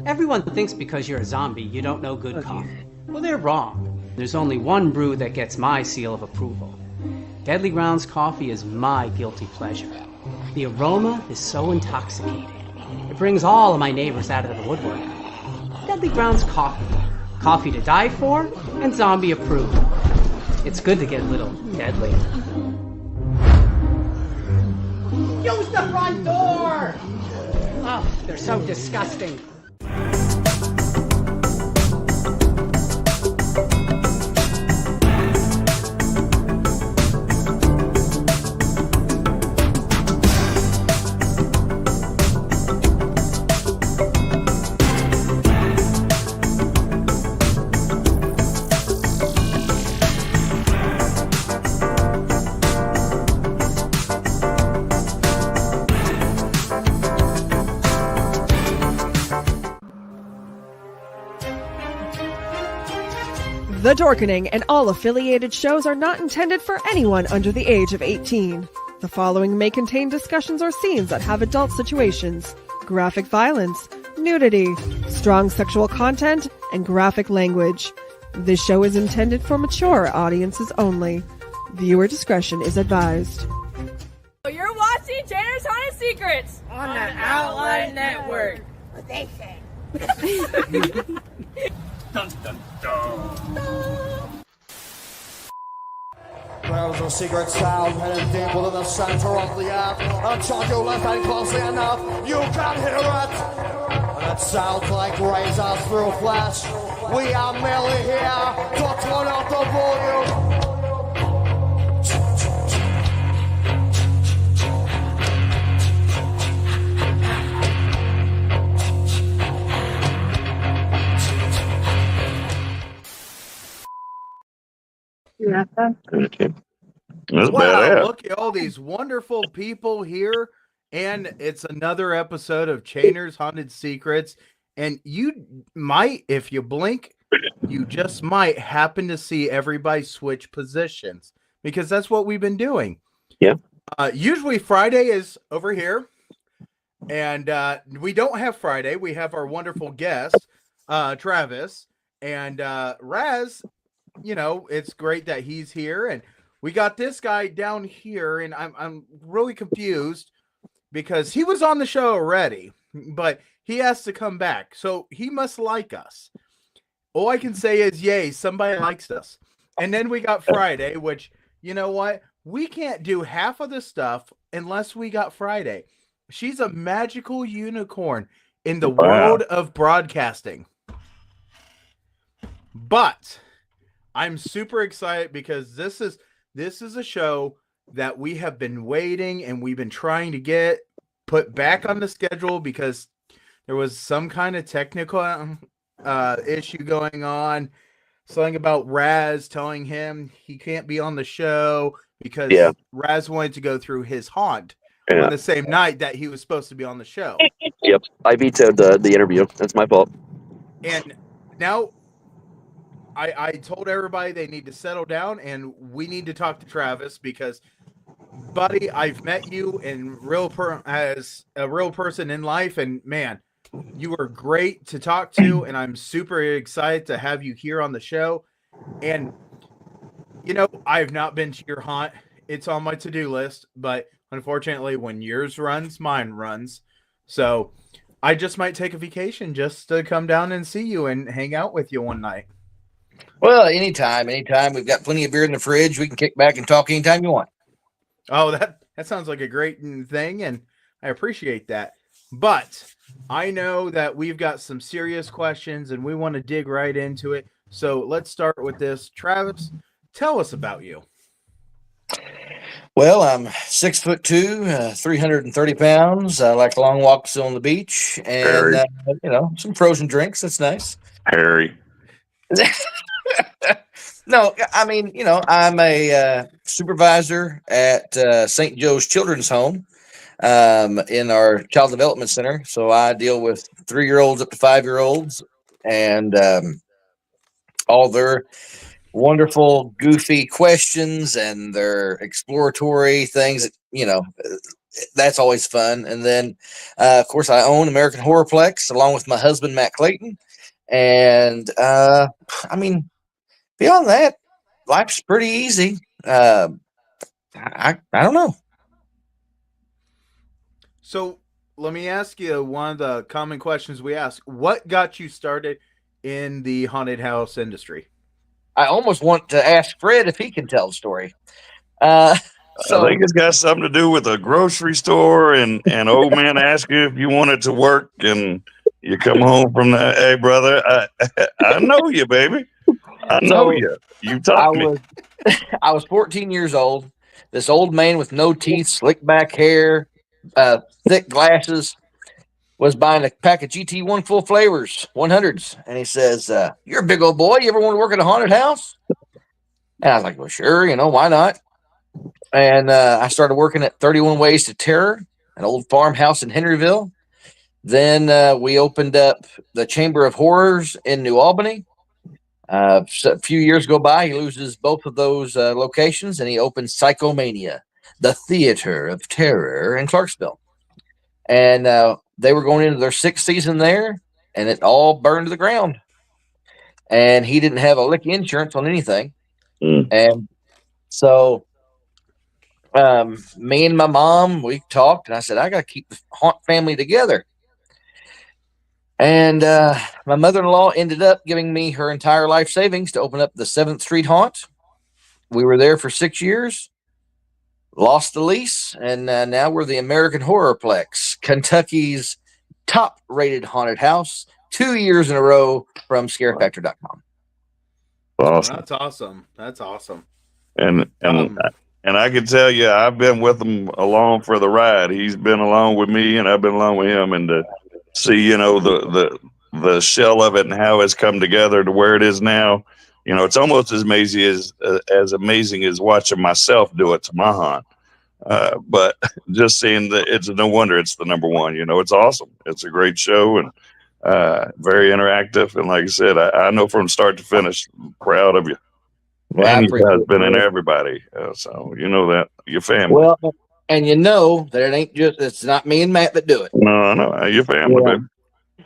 Everyone thinks because you're a zombie, you don't know good coffee. Well, they're wrong. There's only one brew that gets my seal of approval. Deadly Grounds coffee is my guilty pleasure. The aroma is so intoxicating. It brings all of my neighbors out of the woodwork. Deadly Grounds coffee. Coffee to die for, and zombie approved. It's good to get a little deadly. Use the front door! Oh, they're so disgusting. The Dorkening and all affiliated shows are not intended for anyone under the age of 18. The following may contain discussions or scenes that have adult situations, graphic violence, nudity, strong sexual content, and graphic language. This show is intended for mature audiences only. Viewer discretion is advised. You're watching Tanner's Haunted Secrets on the Outline Network. What they say. Dun, dun, dun. There's a secret sound hidden deep within the center of the earth. Until you listen closely enough, you can hear it. And it sounds like razors through flesh. We are merely here to turn out the volume. Wow, look at all these wonderful people here. And it's another episode of Chainer's Haunted Secrets. And you might, if you blink, you just might happen to see everybody switch positions. Because that's what we've been doing. Yeah. Usually Friday is over here. And we don't have Friday. We have our wonderful guest, Travis. And Raz, you know, it's great that he's here. And we got this guy down here. And I'm really confused because he was on the show already. But he has to come back. So he must like us. All I can say is, yay, somebody likes us. And then we got Friday, which, you know what? We can't do half of the stuff unless we got Friday. She's a magical unicorn in the world of broadcasting. But I'm super excited because this is a show that we have been waiting and we've been trying to get put back on the schedule because there was some kind of technical issue going on. Something about Raz telling him he can't be on the show because Raz wanted to go through his haunt on the same night that he was supposed to be on the show. Yep, I vetoed the interview. That's my fault. And now I told everybody they need to settle down and we need to talk to Travis because, buddy, I've met you in as a real person in life, and man, you are great to talk to, and I'm super excited to have you here on the show. And you know, I've not been to your haunt. It's on my to-do list, but unfortunately, when yours runs, mine runs. So I just might take a vacation just to come down and see you and hang out with you one night. Well, anytime. We've got plenty of beer in the fridge. We can kick back and talk anytime you want. Oh, that sounds like a great thing, and I appreciate that. But I know that we've got some serious questions, and we want to dig right into it. So let's start with this. Travis, tell us about you. Well, I'm 6'2", 330 pounds. I like long walks on the beach and, some frozen drinks. That's nice. Harry. No, I mean, I'm a supervisor at St. Joe's Children's Home in our Child Development Center. So I deal with 3-year-olds up to 5-year-olds and all their wonderful, goofy questions and their exploratory things that, that's always fun. And then, of course, I own American Horrorplex along with my husband, Matt Clayton. And I mean, beyond that, life's pretty easy. I don't know. So let me ask you one of the common questions we ask. What got you started in the haunted house industry? I almost want to ask Fred if he can tell the story. So I think it's got something to do with a grocery store and old man asked you if you wanted to work and you come home from the, hey brother, I know you, baby. I know you. You taught me. I was 14 years old. This old man with no teeth, slick back hair, thick glasses, was buying a pack of GT1 full flavors, 100s. And he says, you're a big old boy. You ever want to work at a haunted house? And I was like, well, sure, why not? And I started working at 31 Ways to Terror, an old farmhouse in Henryville. Then we opened up the Chamber of Horrors in New Albany. A few years go by, he loses both of those locations, and he opens Psychomania, the Theater of Terror in Clarksville. And they were going into their 6th season there, and it all burned to the ground. And he didn't have a lick of insurance on anything. And so me and my mom, we talked, and I said, I got to keep the haunt family together. And my mother-in-law ended up giving me her entire life savings to open up the 7th Street Haunt. We were there for 6 years, lost the lease, and now we're the American Horrorplex, Kentucky's top-rated haunted house, 2 years in a row from scarefactor.com. Awesome. That's awesome. That's awesome. And I can tell you, I've been with him along for the ride. He's been along with me, and I've been along with him, and to see, the shell of it and how it's come together to where it is now. It's almost as amazing as watching myself do it to my haunt. But just seeing that, it's no wonder it's the number one. It's awesome. It's a great show and very interactive. And like I said, I know from start to finish, proud of you. Well, and you guys been in everybody, so that your family. Well, and that it ain't it's not me and Matt that do it. No, your family.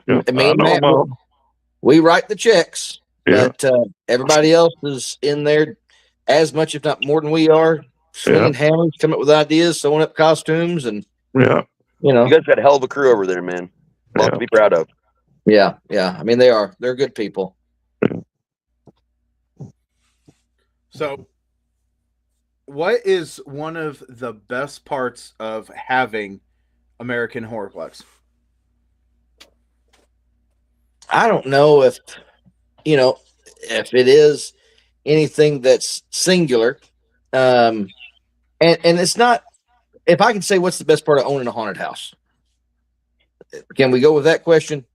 Yeah. Me and Matt, we write the checks, but everybody else is in there as much, if not more than we are, swinging hammers, coming up with ideas, sewing up costumes, and you guys got a hell of a crew over there, man. A lot to be proud of. Yeah. I mean, they're good people. So, what is one of the best parts of having American Horrorplex? I don't know if it is anything that's singular. And it's not, if I can say what's the best part of owning a haunted house. Can we go with that question?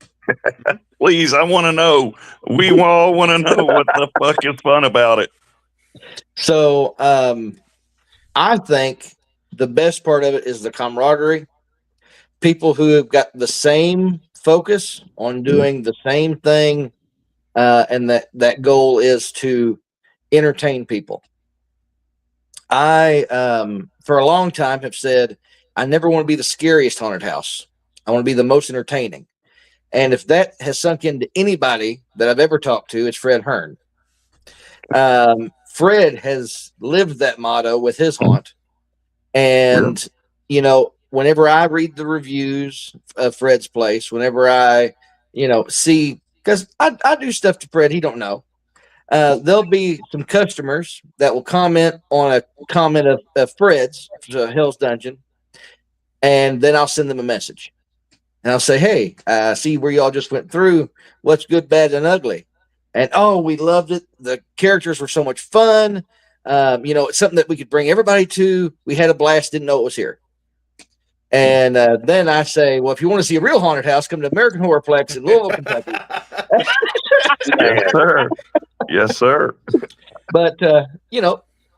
Please, I want to know. We all want to know what the fuck is fun about it. So I think the best part of it is the camaraderie. People who have got the same focus on doing the same thing, and that goal is to entertain people. I, for a long time, have said I never want to be the scariest haunted house. I want to be the most entertaining. And if that has sunk into anybody that I've ever talked to, it's Fred Hearn. Fred has lived that motto with his haunt. And, whenever I read the reviews of Fred's place, whenever I, see, because I do stuff to Fred he don't know, there'll be some customers that will comment on a comment of Fred's, Hell's Dungeon, and then I'll send them a message. And I'll say, hey, I see where y'all just went through what's good, bad, and ugly. And, we loved it. The characters were so much fun. It's something that we could bring everybody to. We had a blast, didn't know it was here. And then I say, well, if you want to see a real haunted house, come to American Horrorplex in Louisville, Kentucky. Yes, sir. Yes, sir. But,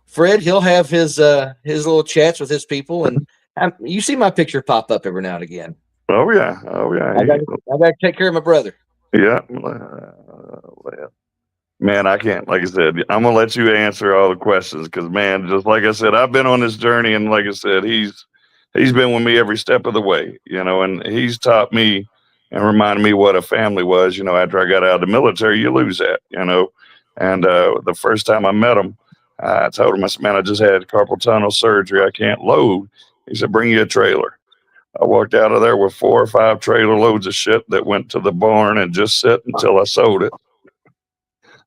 Fred, he'll have his little chats with his people. And you see my picture pop up every now and again. Oh, yeah. I got to take care of my brother. Yeah. Man, I can't. Like I said, I'm going to let you answer all the questions because, man, just like I said, I've been on this journey. And like I said, he's he's been with me every step of the way, and he's taught me and reminded me what a family was. After I got out of the military, you lose that, and the first time I met him, I told him, I said, man, I just had carpal tunnel surgery. I can't load. He said, bring you a trailer. I walked out of there with 4 or 5 trailer loads of shit that went to the barn and just sit until I sold it.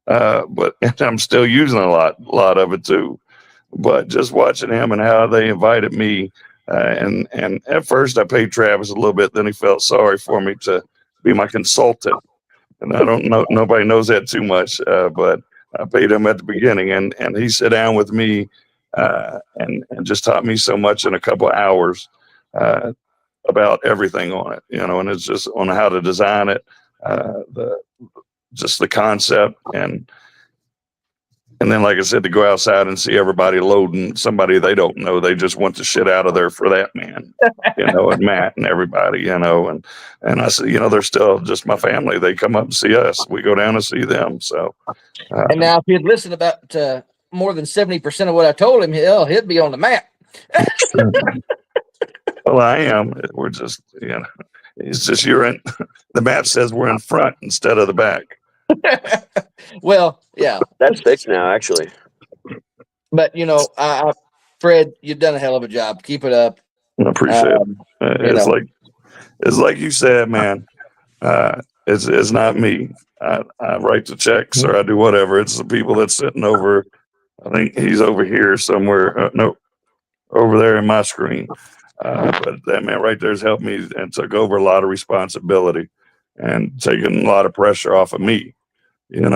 But I'm still using a lot of it too. But just watching him and how they invited me, and at first I paid Travis a little bit. Then he felt sorry for me to be my consultant, and I don't know, nobody knows that too much. But I paid him at the beginning, and he sat down with me and just taught me so much in a couple of hours about everything on it, and it's just on how to design it, the concept, and then, like I said, to go outside and see everybody loading somebody they don't know. They just want the shit out of there for that man, and Matt and everybody, and I said, they're still just my family. They come up and see us. We go down and see them. So, and now if he'd listened about more than 70% of what I told him, he'd be on the map. Well, I am. We're just, it's just you're in. The map says we're in front instead of the back. Well, yeah, that's fixed now, actually. But Fred, you've done a hell of a job. Keep it up. I appreciate it. It's like you said, man. It's not me. I write the checks or I do whatever. It's the people that's sitting over. I think he's over here somewhere. No, over there in my screen. But that man right there has helped me and took over a lot of responsibility and taken a lot of pressure off of me.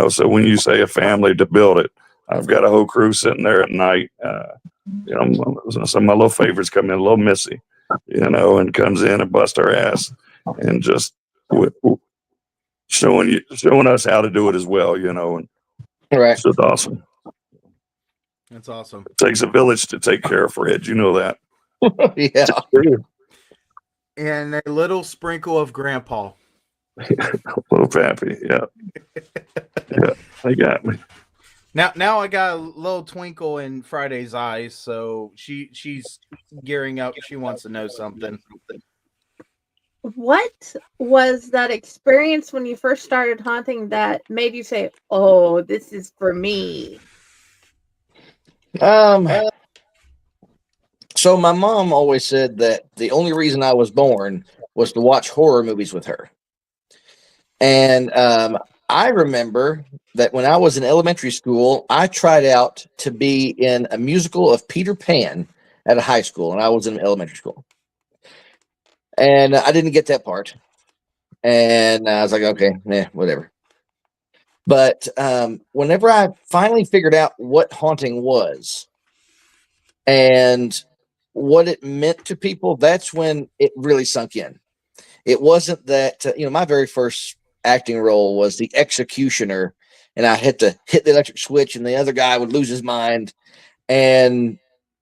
So when you say a family to build it, I've got a whole crew sitting there at night. Some of my little favorites come in, a little Missy, and comes in and bust our ass and just showing us how to do it as well, and right. It's just awesome. That's awesome. It takes a village to take care of Fred. You know that. Yeah. And a little sprinkle of grandpa. Little Pappy, yeah. Yeah, they got me. Now I got a little twinkle in Friday's eyes, so she's gearing up. She wants to know something. What was that experience when you first started haunting that made you say, "Oh, this is for me"? So my mom always said that the only reason I was born was to watch horror movies with her. And I remember that when I was in elementary school, I tried out to be in a musical of Peter Pan at a high school, and I was in elementary school. And I didn't get that part. And I was like, okay, whatever. But whenever I finally figured out what haunting was and what it meant to people, that's when it really sunk in. It wasn't that, my very first acting role was the executioner, and I had to hit the electric switch and the other guy would lose his mind. And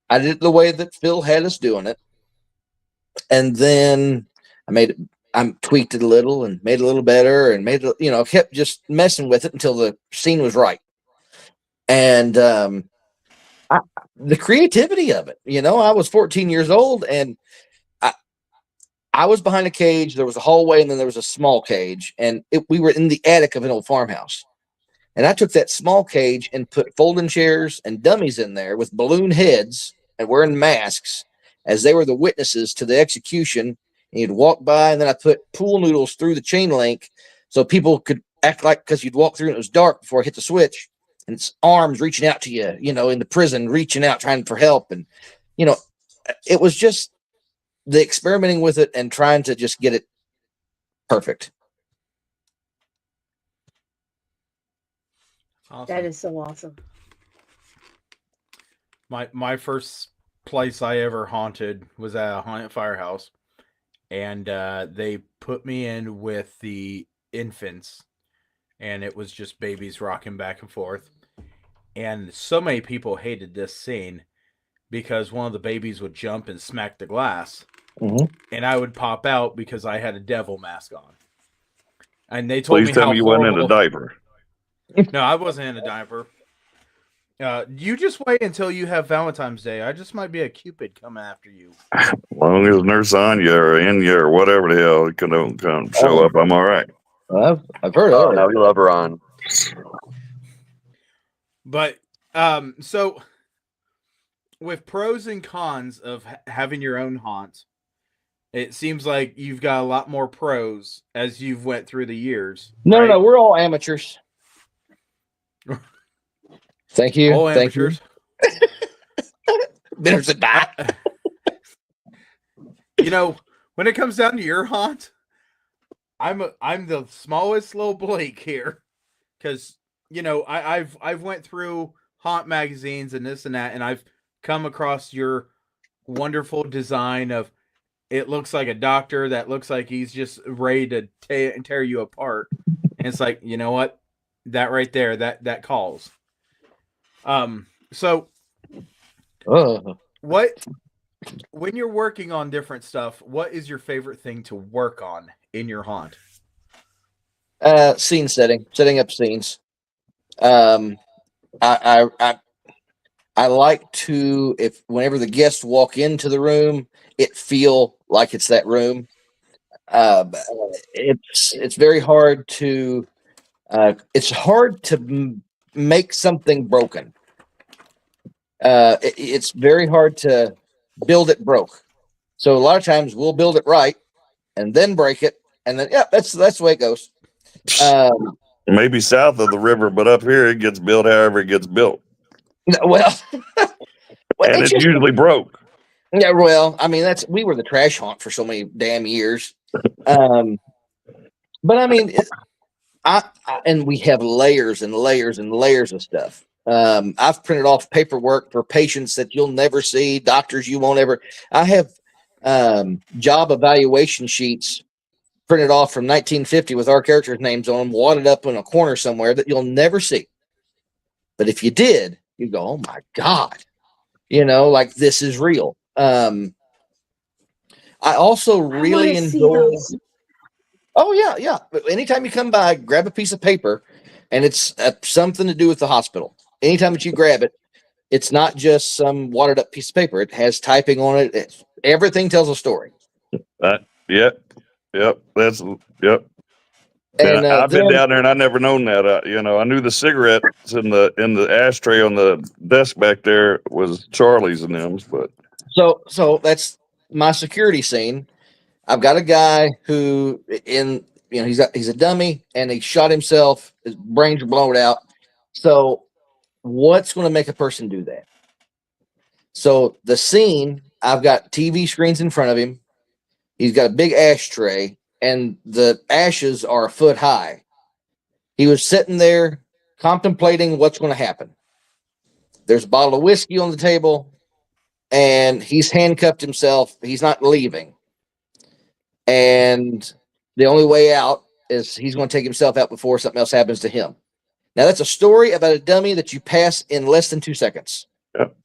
I did it the way that Phil had us doing it. And then I tweaked it a little and made it a little better and made it, kept just messing with it until the scene was right. And the creativity of it, I was 14 years old and I was behind a cage. There was a hallway and then there was a small cage, and we were in the attic of an old farmhouse. And I took that small cage and put folding chairs and dummies in there with balloon heads and wearing masks as they were the witnesses to the execution. And you'd walk by, and then I put pool noodles through the chain link so people could act like, because you'd walk through and it was dark before I hit the switch, and it's arms reaching out to you, in the prison, reaching out, trying for help. And, it was just the experimenting with it and trying to just get it perfect. Awesome. That is so awesome. My first place I ever haunted was at a haunted firehouse, and they put me in with the infants, and it was just babies rocking back and forth. And so many people hated this scene because one of the babies would jump and smack the glass, and I would pop out because I had a devil mask on. And they told me tell how me you horrible... went in a diaper. No, I wasn't in a diaper. You just wait until you have Valentine's Day. I just might be a Cupid coming after you. As long as Nurse Anya or Enya or whatever the hell can come show up, I'm all right. I've heard Oh of no, it. we love her on. But so with pros and cons of having your own haunt, it seems like you've got a lot more pros as you've went through the years. No, no, we're all amateurs. Thank you. All Thank amateurs. There's a die. You know, when it comes down to your haunt, I'm the smallest little Blake here, because you know I've went through haunt magazines and this and that, and I've come across your wonderful design of it looks like a doctor that looks like he's just ready to tear you apart, and it's like, you know what, that right there, that calls. So what, when you're working on different stuff, what is your favorite thing to work on in your haunt? Scene setting up scenes. I like to, if whenever the guests walk into the room, it feel like it's that room. It's very hard to make something broken. It's very hard to build it broke. So a lot of times we'll build it right and then break it, and then that's the way it goes. Maybe south of the river, but up here it gets built however it gets built. Well, and it's usually broke. Yeah, well, I mean, we were the trash haunt for so many damn years. But I mean, and we have layers and layers and layers of stuff. I've printed off paperwork for patients that you'll never see, doctors you won't ever. I have job evaluation sheets printed off from 1950 with our characters' names on them, wadded up in a corner somewhere that you'll never see. But if you did, you go, oh my God, you know, like this is real. I also really enjoy. Oh yeah. But anytime you come by, grab a piece of paper, and it's something to do with the hospital. Anytime that you grab it, it's not just some watered up piece of paper. It has typing on it. Everything tells a story. Yep. And I've been down there and I never known that. You know, I knew the cigarettes in the ashtray on the desk back there was Charlie's and them's, but so that's my security scene. I've got a guy who he's a dummy and he shot himself. His brains are blown out. So what's going to make a person do that? So the scene, I've got TV screens in front of him. He's got a big ashtray, and the ashes are a foot high. He was sitting there contemplating what's going to happen. There's a bottle of whiskey on the table, and he's handcuffed himself. He's not leaving. And the only way out is he's going to take himself out before something else happens to him. Now, that's a story about a dummy that you pass in less than 2 seconds. Yep.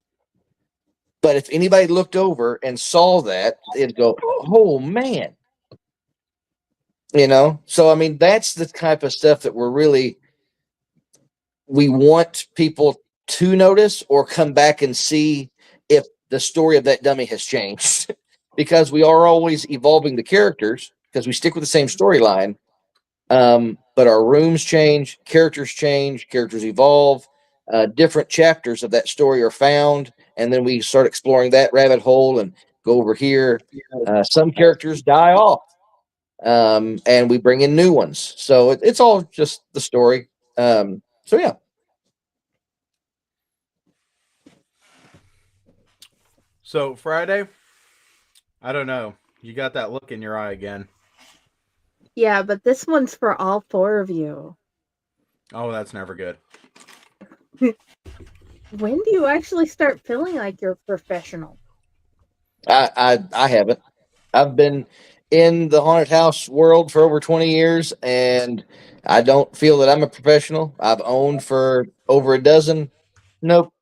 But if anybody looked over and saw that, it'd go, oh, man. You know? So, I mean, that's the type of stuff that we want people to notice or come back and see if the story of that dummy has changed. Because we are always evolving the characters because we stick with the same storyline. But our rooms change, characters evolve, different chapters of that story are found, and then we start exploring that rabbit hole and go over here. Some characters die off, and we bring in new ones. So it's all just the story. So yeah. So Friday, I don't know. You got that look in your eye again. Yeah, but this one's for all four of you. Oh, that's never good. When do you actually start feeling like you're professional? I haven't. I've been in the haunted house world for over 20 years, and I don't feel that I'm a professional. I've owned for over a dozen. Nope.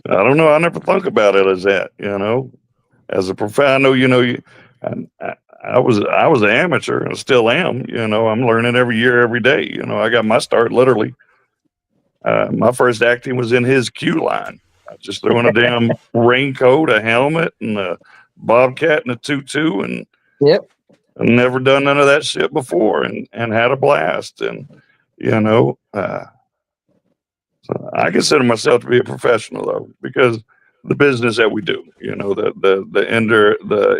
I don't know. I never think about it as that, you know, as a professional. I know, I was an amateur and still am. You know, I'm learning every year, every day. You know, I got my start literally. My first acting was in his queue line. I just threw in a damn raincoat, a helmet, and a bobcat and a tutu, and yep, I've never done none of that shit before, and had a blast. And you know, so I consider myself to be a professional though, because the business that we do, you know, the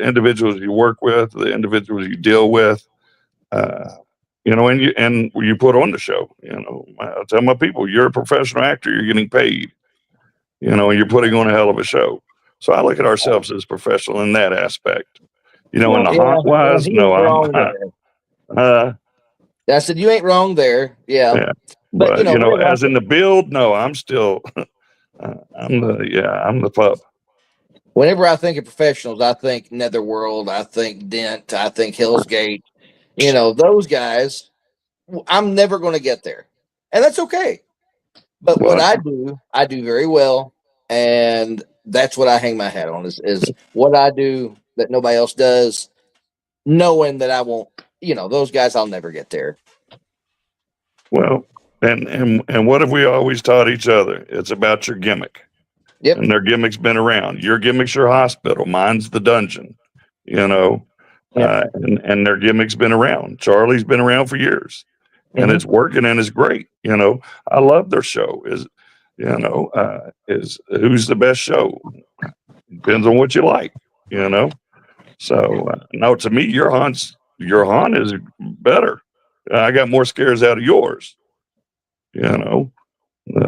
individuals you work with, the individuals you deal with, you know, and you put on the show. You know, I tell my people, you're a professional actor, you're getting paid, you know, and you're putting on a hell of a show. So I look at ourselves as professional in that aspect. You know, in the haunt wise, no, I'm. I said you ain't wrong there. Yeah. But you know, as in the build, no, I'm still. I'm the pup. Whenever I think of professionals, I think Netherworld, I think Dent, I think Hell's Gate. You know, those guys. I'm never going to get there, and that's okay. But what I do very well, and that's what I hang my hat on is what I do that nobody else does, knowing that I won't. You know, those guys, I'll never get there. Well, and what have we always taught each other? It's about your gimmick. Yep. And their gimmick's been around. Your gimmick's your hospital. Mine's the dungeon. You know, and their gimmick's been around. Charlie's been around for years, and it's working and it's great. You know, I love their show. Is who's the best show? Depends on what you like. You know, so no, to me, your haunt is better. I got more scares out of yours. You know.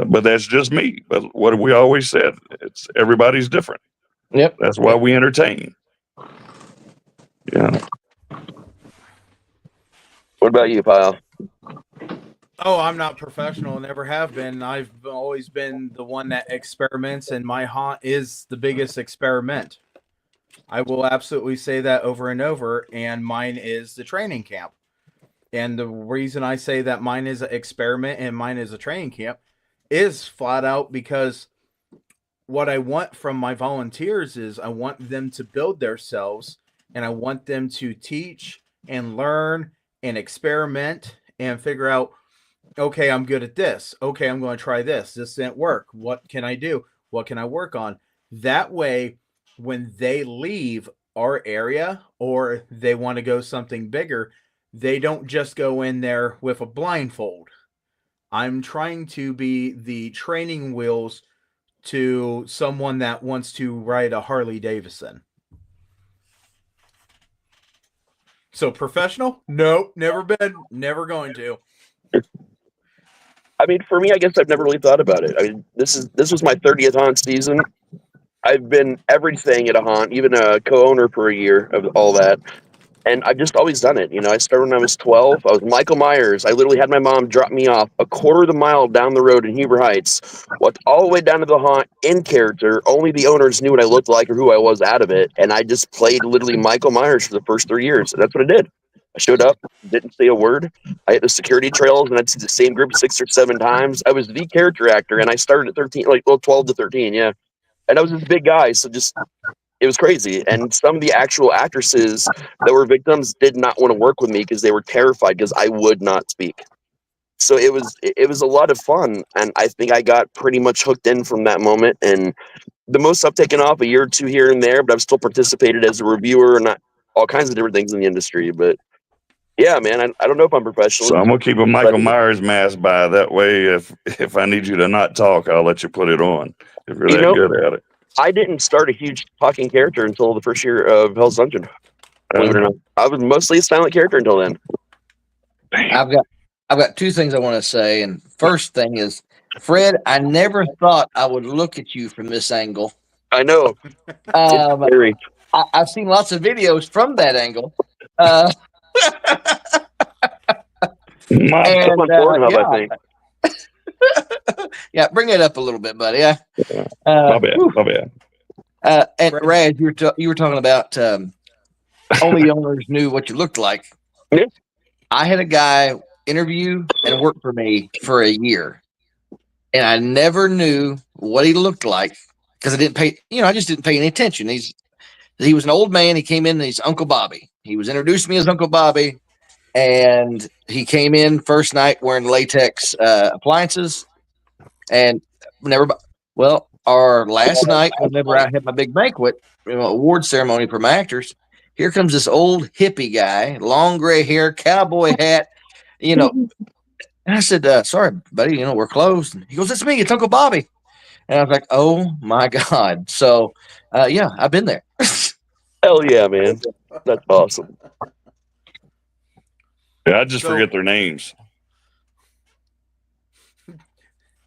But that's just me. But what have we always said? It's everybody's different. Yep. That's why we entertain. Yeah. What about you, Pyle? Oh, I'm not professional. Never have been. I've always been the one that experiments, and my haunt is the biggest experiment. I will absolutely say that over and over. And mine is the training camp. And the reason I say that mine is an experiment and mine is a training camp is flat out because what I want from my volunteers is I want them to build themselves, and I want them to teach and learn and experiment and figure out, okay, I'm good at this. Okay, I'm going to try this. This didn't work. What can I do? What can I work on? That way, when they leave our area or they want to go something bigger, they don't just go in there with a blindfold. I'm trying to be the training wheels to someone that wants to ride a Harley Davidson. So professional? Nope, never been, never going to. I mean, for me, I guess I've never really thought about it. I mean, this was my 30th haunt season. I've been everything at a haunt, even a co-owner for a year of all that. And I've just always done it. You know, I started when I was 12. I was Michael Myers. I literally had my mom drop me off a quarter of the mile down the road in Huber Heights, walked all the way down to the haunt in character. Only the owners knew what I looked like or who I was out of it. And I just played literally Michael Myers for the first 3 years. And that's what I did. I showed up, didn't say a word. I hit the security trails, and I'd see the same group 6 or 7 times. I was the character actor, and I started at 12 to 13, yeah. And I was this big guy, so just... it was crazy. And some of the actual actresses that were victims did not want to work with me because they were terrified because I would not speak. So it was a lot of fun. And I think I got pretty much hooked in from that moment. And the most I've taken off a year or 2 here and there, but I've still participated as a reviewer and all kinds of different things in the industry. But yeah, man, I don't know if I'm professional. So I'm going to keep a Michael Myers mask by. That way, if I need you to not talk, I'll let you put it on if you're that good at it. I didn't start a huge talking character until the first year of Hell's Dungeon. Believe it or not. I was mostly a silent character until then. I've got 2 things I want to say. And first thing is, Fred, I never thought I would look at you from this angle. I know. I've seen lots of videos from that angle. I think. Yeah, bring it up a little bit, buddy. Yeah. My bad. And Raz, you were talking about only owners knew what you looked like. Yeah. I had a guy interview and work for me for a year, and I never knew what he looked like because I just didn't pay any attention. He was an old man. He came in and he's Uncle Bobby. He was introduced to me as Uncle Bobby, and he came in first night wearing latex appliances. And our last night, whenever I had my big banquet, award ceremony for my actors, here comes this old hippie guy, long gray hair, cowboy hat, And I said, sorry, buddy, we're closed. And he goes, it's me, it's Uncle Bobby. And I was like, oh my God. So, yeah, I've been there. Hell yeah, man. That's awesome. Yeah, I just forget their names.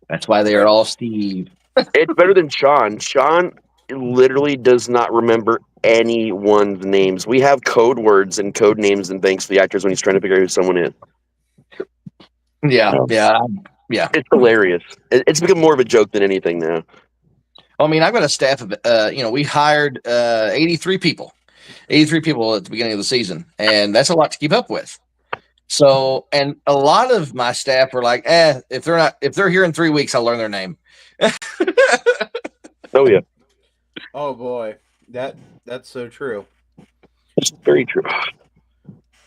That's why they are all Steve. It's better than Sean. Sean literally does not remember anyone's names. We have code words and code names and things for the actors when he's trying to figure out who someone is. Yeah. It's hilarious. It's become more of a joke than anything now. I mean, I've got a staff of, we hired 83 people at the beginning of the season, and that's a lot to keep up with. So, and a lot of my staff were like, if they're here in 3 weeks, I'll learn their name. Oh yeah. Oh boy, that's so true. It's very true.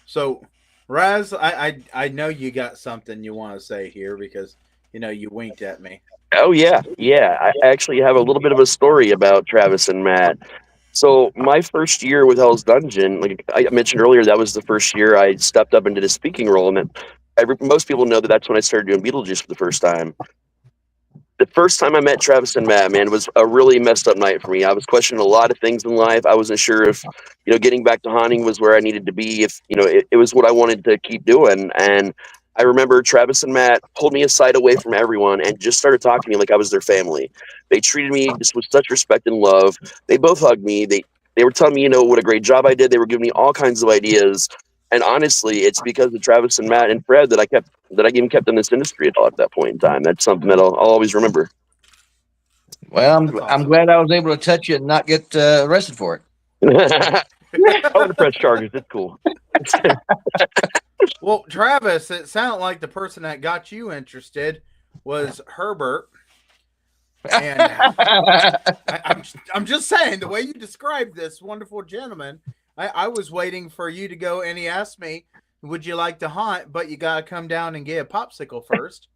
So, Raz, I know you got something you want to say here because you winked at me. Oh yeah. I actually have a little bit of a story about Travis and Matt. So my first year with Hell's Dungeon, like I mentioned earlier, that was the first year I stepped up and did a speaking role, and most people know that's when I started doing Beetlejuice for the first time. The first time I met Travis and Matt, man, was a really messed up night for me. I was questioning a lot of things in life. I wasn't sure if, getting back to haunting was where I needed to be, if, it was what I wanted to keep doing. And I remember Travis and Matt pulled me aside away from everyone and just started talking to me like I was their family. They treated me just with such respect and love. They both hugged me. They were telling me, what a great job I did. They were giving me all kinds of ideas. And honestly, it's because of Travis and Matt and Fred that I even kept in this industry at that point in time. That's something that I'll always remember. Well, I'm glad I was able to touch you and not get arrested for it. I want to press charges. It's cool. Well, Travis, it sounded like the person that got you interested was Herbert. And I'm just saying, the way you described this wonderful gentleman, I was waiting for you to go, and he asked me, would you like to haunt, but you got to come down and get a popsicle first.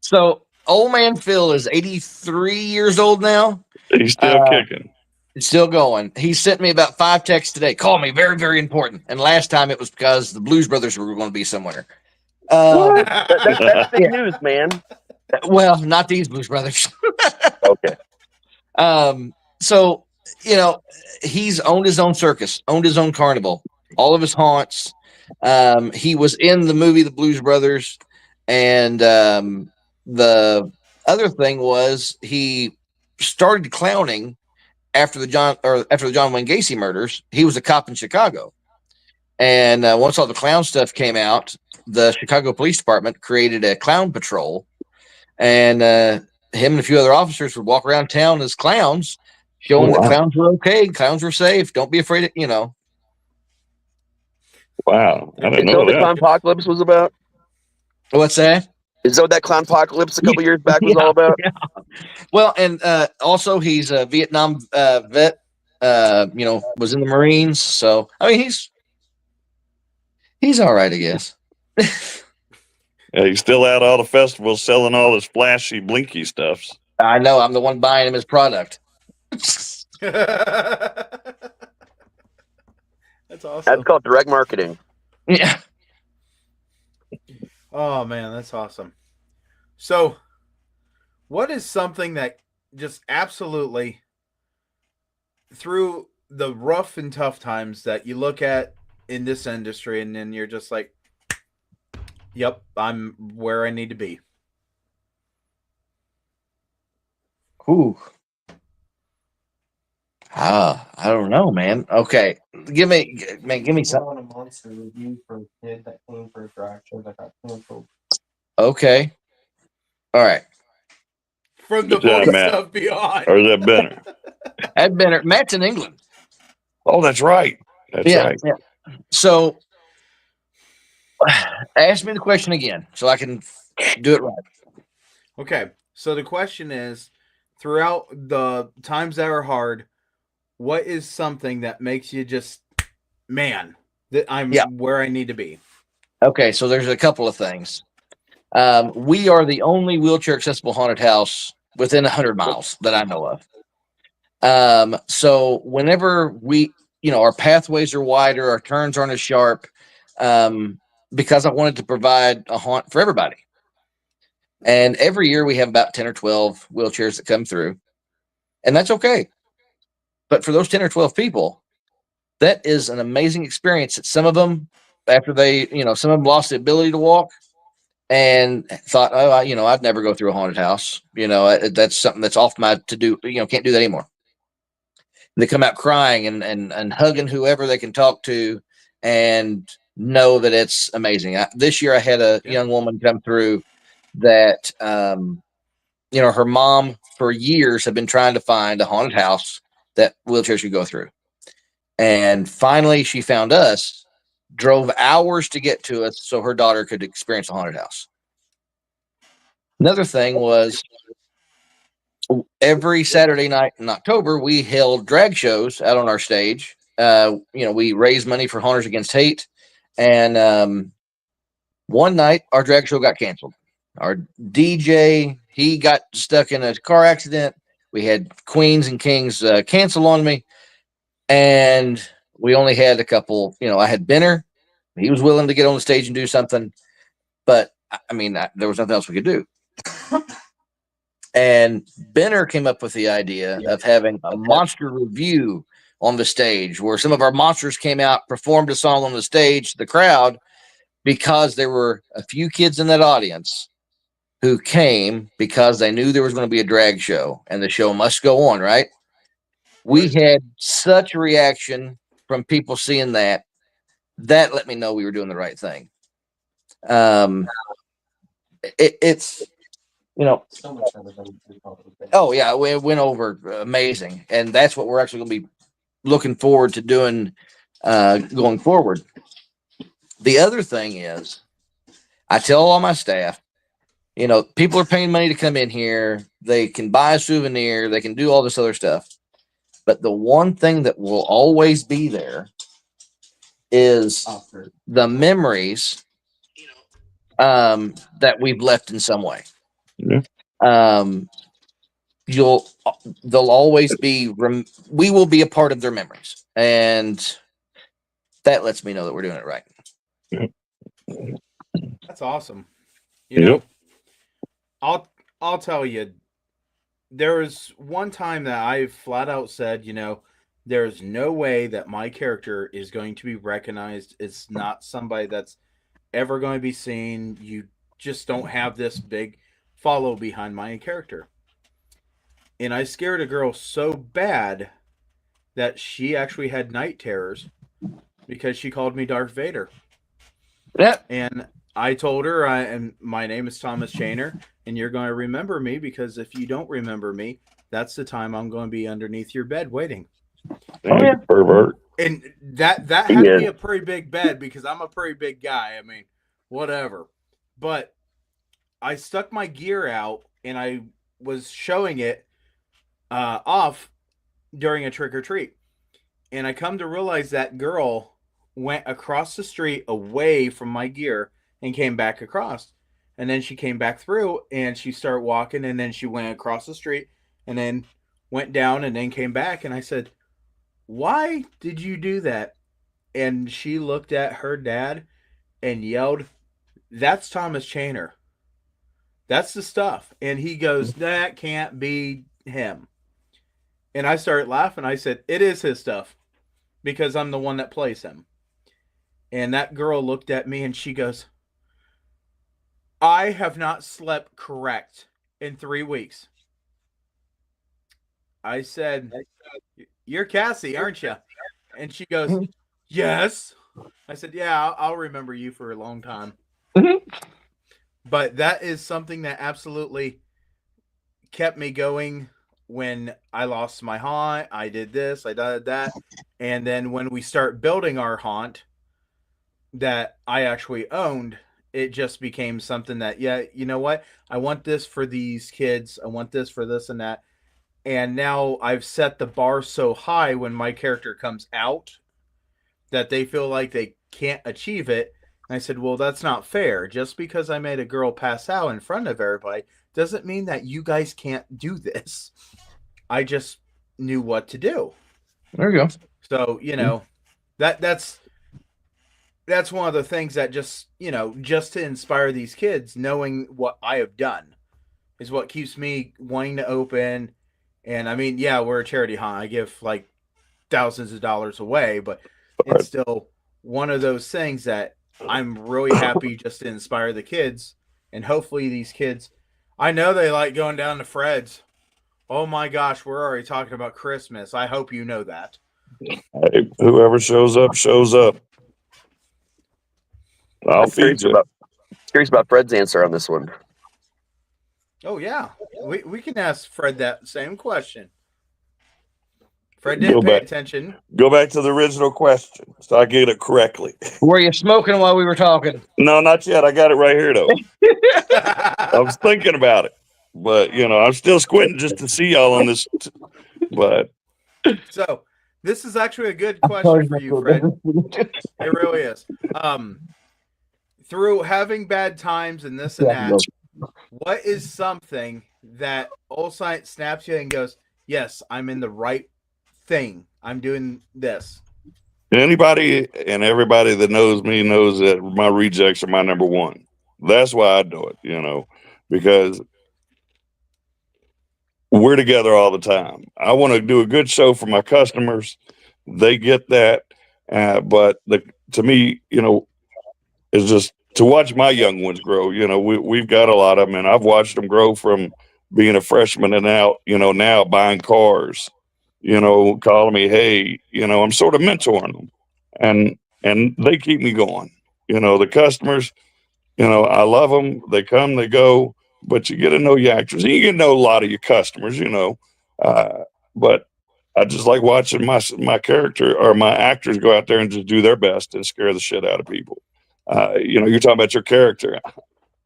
So old man Phil is 83 years old now. He's still kicking. Still going. He sent me about 5 texts today. Call me, very, very important. And last time it was because the Blues Brothers were going to be somewhere. That's big news, man. Well, not these Blues Brothers. Okay. So, he's owned his own circus, owned his own carnival, all of his haunts. He was in the movie The Blues Brothers. And the other thing was he started clowning after the John Wayne Gacy murders. He was a cop in Chicago. And once all the clown stuff came out, the Chicago Police Department created a clown patrol. And him and a few other officers would walk around town as clowns, showing that clowns were okay, clowns were safe. Don't be afraid of, Wow. I didn't know what that. the Clownpocalypse was about? What's that? Is that what that Clownpocalypse a couple years back was all about? Yeah. Well, and also he's a Vietnam vet, was in the Marines. So, I mean, he's all right, I guess. Yeah, he's still out all the festivals selling all his flashy, blinky stuffs. I know. I'm the one buying him his product. That's awesome. That's called direct marketing. Yeah. Oh, man, that's awesome. So, what is something that just absolutely, through the rough and tough times that you look at in this industry, and then you're just like, yep, I'm where I need to be? Ooh. I don't know, man. Okay. Give me something. A monster review for a kid that came for a drag show that got canceled. Okay. All right. From the voice of beyond. Or is that Benner? Ed Benner. Matt's in England. Oh, that's right. That's right. Yeah. So ask me the question again so I can do it right. Okay. So the question is, throughout the times that are hard, what is something that makes you just man, that I'm where I need to be. Okay, so there's a couple of things. We are the only wheelchair accessible haunted house within 100 miles that I know of. So whenever our pathways are wider, our turns aren't as sharp, because I wanted to provide a haunt for everybody. And every year we have about 10 or 12 wheelchairs that come through, and that's okay. But for those 10 or 12 people, that is an amazing experience. That some of them, after some of them lost the ability to walk and thought, oh, I'd never go through a haunted house. That's something that's off my to do. Can't do that anymore. They come out crying and hugging whoever they can talk to, and know that it's amazing. This year I had a young woman come through that, her mom for years had been trying to find a haunted house that wheelchairs could go through. And finally she found us, drove hours to get to us so her daughter could experience a haunted house. Another thing was, every Saturday night in October, we held drag shows out on our stage. We raised money for Haunters Against Hate. And one night our drag show got canceled. Our DJ, he got stuck in a car accident. We had Queens and Kings cancel on me. And we only had a couple, I had Benner. He was willing to get on the stage and do something. But, there was nothing else we could do. And Benner came up with the idea of having a monster review on the stage, where some of our monsters came out, performed a song on the stage to the crowd, because there were a few kids in that audience who came because they knew there was going to be a drag show and the show must go on, right? We had such a reaction from people seeing that let me know we were doing the right thing. It's So much better than we thought it would be. Oh yeah, it went over amazing, and that's what we're actually going to be looking forward to doing going forward. The other thing is, I tell all my staff, people are paying money to come in here. They can buy a souvenir. They can do all this other stuff. But the one thing that will always be there is the memories that we've left in some way. Yeah. They'll always be, we will be a part of their memories. And that lets me know that we're doing it right. That's awesome. Yep. I'll tell you, there was one time that I flat out said, there's no way that my character is going to be recognized. It's not somebody that's ever going to be seen. You just don't have this big follow behind my character. And I scared a girl so bad that she actually had night terrors because she called me Darth Vader. Yeah. And I told her, and my name is Thomas Chainer, and you're going to remember me, because if you don't remember me, that's the time I'm going to be underneath your bed waiting. Oh, yeah. Pervert. And that had to be a pretty big bed, because I'm a pretty big guy. Whatever. But I stuck my gear out, and I was showing it off during a trick or treat. And I come to realize that girl went across the street away from my gear and came back across. And then she came back through and she started walking, and then she went across the street and then went down and then came back. And I said, why did you do that? And she looked at her dad and yelled, that's Thomas Chainer. That's the stuff. And he goes, that can't be him. And I started laughing. I said, it is his stuff, because I'm the one that plays him. And that girl looked at me and she goes, I have not slept correct in 3 weeks. I said, you're Cassie, aren't you? And she goes, yes. I said, yeah, I'll remember you for a long time. But that is something that absolutely kept me going. When I lost my haunt, I did this, I did that. And then when we start building our haunt that I actually owned, it just became something that, yeah, you know what? I want this for these kids. I want this for this and that. And now I've set the bar so high when my character comes out that they feel like they can't achieve it. And I said, well, that's not fair. Just because I made a girl pass out in front of everybody doesn't mean that you guys can't do this. I just knew what to do. There you go. So, that's one of the things that just to inspire these kids, knowing what I have done is what keeps me wanting to open. And I mean, yeah, we're a charity hunt. I give like thousands of dollars away, but it's still one of those things that I'm really happy just to inspire the kids. And hopefully these kids, I know they like going down to Fred's. Oh my gosh, we're already talking about Christmas. I hope you know that. Hey, whoever shows up, shows up. I'll feed you. Curious about Fred's answer on this one. Oh yeah, we can ask Fred that same question. Fred didn't pay attention. Go back to the original question so I get it correctly. Were you smoking while we were talking? No, not yet. I got it right here though. I was thinking about it, but I'm still squinting just to see y'all on this. But so this is actually a good question for you, Fred. It really is. Through having bad times and this and that, what is something that Old Science snaps you and goes, yes, I'm in the right thing. I'm doing this. anybody and everybody that knows me knows that my rejects are my number one. That's why I do it, because we're together all the time. I want to do a good show for my customers. They get that. But to me, it's just to watch my young ones grow. We've got a lot of them, and I've watched them grow from being a freshman and now buying cars, calling me, hey, I'm sort of mentoring them, and they keep me going. The customers, I love them. They come, they go, but you get to know your actors. And you get to know a lot of your customers, but I just like watching my character or my actors go out there and just do their best and scare the shit out of people. You're talking about your character.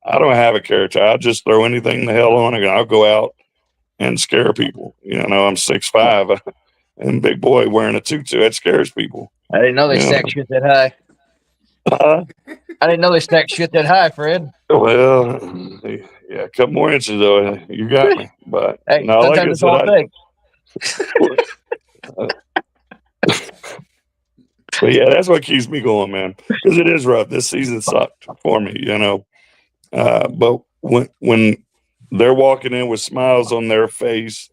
I don't have a character. I just throw anything the hell on it, and I'll go out and scare people. I'm 6'5", and big boy wearing a tutu. That scares people. I didn't know they stack shit that high. I didn't know they stack shit that high, Fred. Well, yeah, a couple more inches though. You got me. But hey, no, like I said, but yeah, that's what keeps me going, man. Because it is rough. This season sucked for me, But when they're walking in with smiles on their face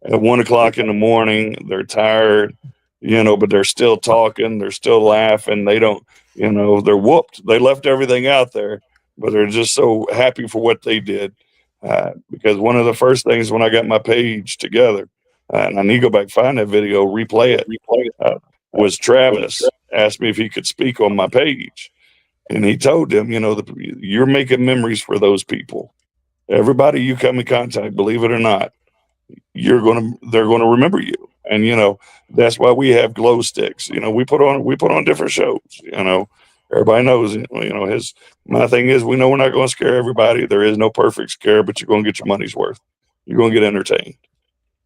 at 1 o'clock in the morning, they're tired, but they're still talking, they're still laughing. They don't, they're whooped. They left everything out there, but they're just so happy for what they did. Because one of the first things when I got my page together, and I need to go back, find that video, replay it, was Travis asked me if he could speak on my page. And he told them, you're making memories for those people. Everybody you come in contact, believe it or not, they're going to remember you. And, that's why we have glow sticks. We put on different shows, everybody knows, my thing is, we know we're not going to scare everybody. There is no perfect scare, but you're going to get your money's worth. You're going to get entertained,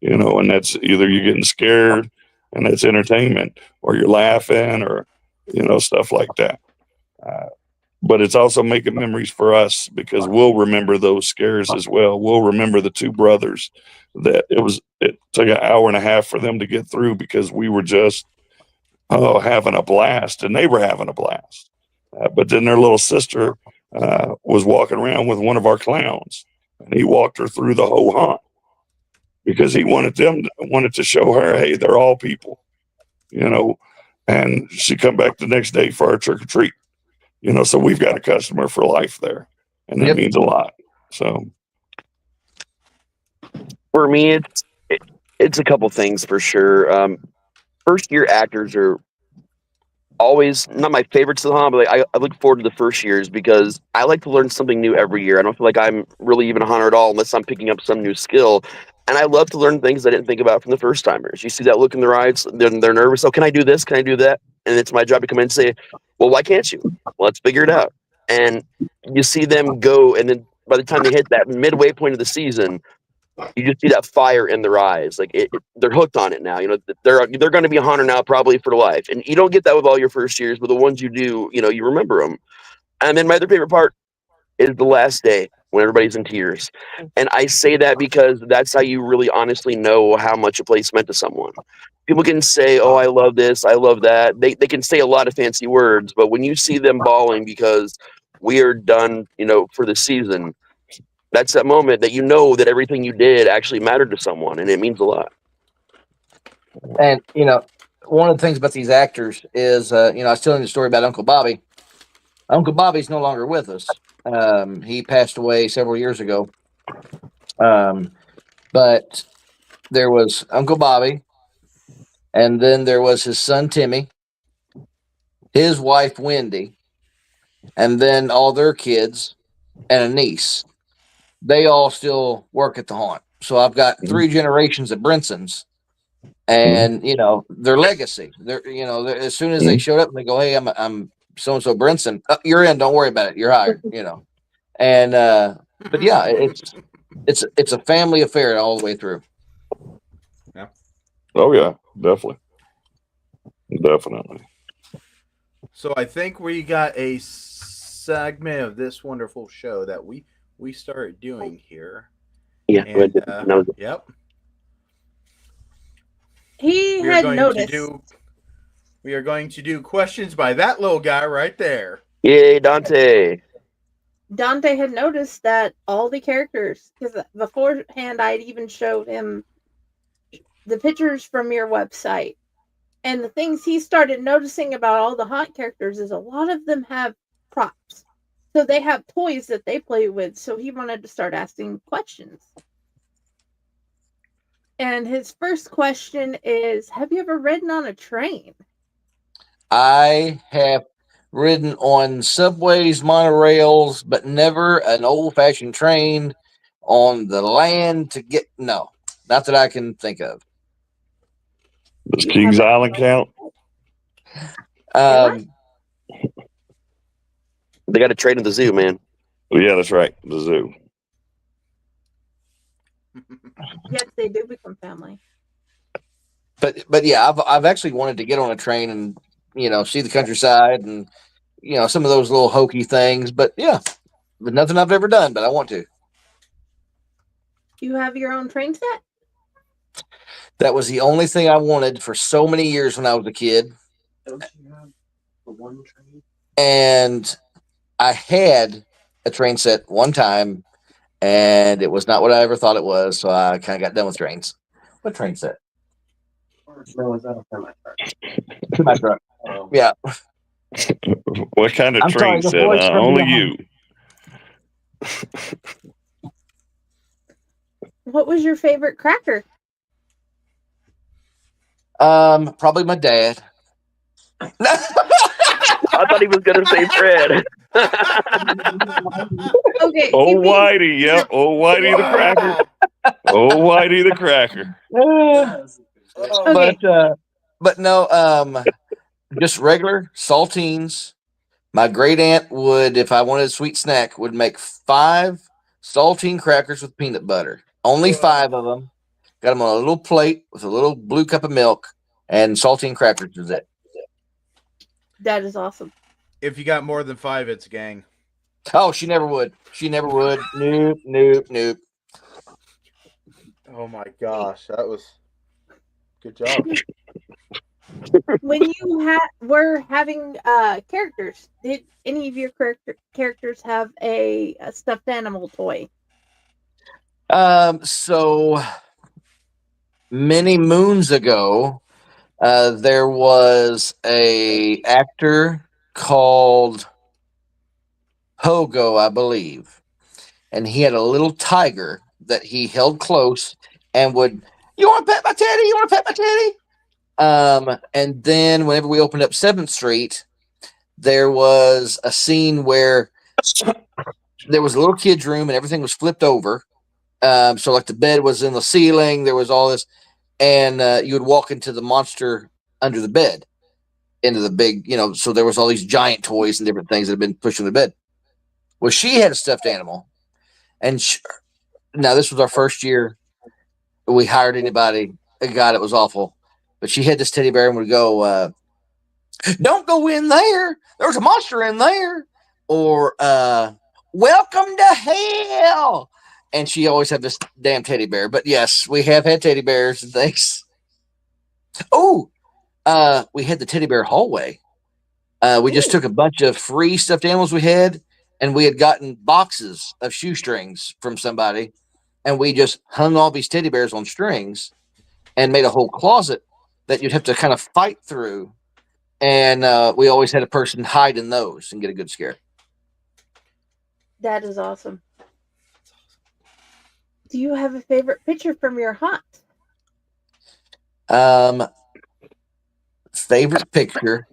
and that's either you're getting scared and that's entertainment, or you're laughing, or, stuff like that. But it's also making memories for us, because we'll remember those scares as well. We'll remember the two brothers that it took an hour and a half for them to get through, because we were just having a blast, and they were having a blast. But then their little sister was walking around with one of our clowns, and he walked her through the whole hunt, because he wanted to show her, hey, they're all people, and she come back the next day for our trick or treat. So we've got a customer for life there, and that means a lot. So for me, it's a couple things for sure. First year actors are always not my favorites of the hunt, but I look forward to the first years, because I like to learn something new every year. I don't feel like I'm really even a hunter at all unless I'm picking up some new skill. And I love to learn things I didn't think about from the first timers. You see that look in their eyes, they're nervous. Oh, can I do this? Can I do that? And it's my job to come in and say, well, why can't you? Well, let's figure it out. And you see them go, and then by the time they hit that midway point of the season, You just see that fire in their eyes. Like they're hooked on it now. You know, they're going to be a haunter now probably for life. And you don't get that with all your first years, but the ones you do, you know, you remember them. And then my other favorite part is the last day when everybody's in tears. And I say that because that's how you really honestly know how much a place meant to someone. People can say, oh, I love this, I love that. They can say a lot of fancy words, but when you see them bawling because we are done, you know, for the season, that's that moment that you know that everything you did actually mattered to someone, and it means a lot. And, you know, one of the things about these actors is, you know, I was telling you the story about Uncle Bobby. Uncle Bobby's no longer with us. He passed away several years ago. But there was Uncle Bobby, and then there was his son Timmy, his wife Wendy, and then all their kids and a niece. They all still work at the haunt. So I've got 3 generations of Brinsons, and you know their legacy. They're, you know, as soon as they showed up, they go, "Hey, I'm so and so Brinson. You're in. Don't worry about it. You're hired." You know, and but yeah, it's a family affair all the way through. Yeah. Oh yeah, definitely. So I think we got a segment of this wonderful show that we started doing here. Yeah. And, yep. He had noticed. We are going to do questions by that little guy right there. Yay, Dante. Dante had noticed that all the characters, because beforehand I'd even showed him the pictures from your website. And the things he started noticing about all the haunt characters is a lot of them have props. So they have toys that they play with. So he wanted to start asking questions. And his first question is, have you ever ridden on a train? I have ridden on subways, monorails, but never an old-fashioned train on the land to get, no, not that I can think of. Does Kings Island count? They got a train at the zoo, man. Oh, yeah, that's right. The zoo. Yes, they do become family. But yeah, I've actually wanted to get on a train and, you know, see the countryside and, you know, some of those little hokey things. But yeah, but nothing I've ever done, but I want to. You have your own train set? That was the only thing I wanted for so many years when I was a kid. Don't you have the one train? And I had a train set one time, and it was not what I ever thought it was. So I kind of got done with trains. What train set? No, is that a semi-truck? Semi-truck. Yeah. What kind of train set? Only you. What was your favorite cracker? Probably my dad. I thought he was gonna say Fred. Okay. Oh, Whitey, yep. Oh, Whitey the cracker. Oh, Whitey the cracker. Okay. But no, just regular saltines. My great aunt would, if I wanted a sweet snack, would make 5 saltine crackers with peanut butter. Only 5 of them. Got them on a little plate with a little blue cup of milk, and saltine crackers is it. That is awesome. If you got more than 5, it's gang. Oh, she never would. She never would. Nope, nope, nope. Oh my gosh, that was good job. When you were having characters, did any of your characters have a stuffed animal toy? So many moons ago, there was a actor called Pogo, I believe, and he had a little tiger that he held close and would, "You want to pet my teddy? You want to pet my teddy?" And then whenever we opened up 7th Street, there was a scene where there was a little kid's room and everything was flipped over. So like the bed was in the ceiling, there was all this, and you would walk into the monster under the bed, into the big, you know, so there was all these giant toys and different things that had been pushed in the bed. Well, she had a stuffed animal, and now this was our first year we hired anybody. God, it was awful. But she had this teddy bear and would go, "Don't go in there. There's a monster in there." Or "Welcome to hell." And she always had this damn teddy bear. But yes, we have had teddy bears and things. Oh, we had the teddy bear hallway. We just took a bunch of free stuffed animals we had, and we had gotten boxes of shoestrings from somebody, and we just hung all these teddy bears on strings and made a whole closet that you'd have to kind of fight through. And we always had a person hide in those and get a good scare. That is awesome. Do you have a favorite picture from your haunt? Favorite picture.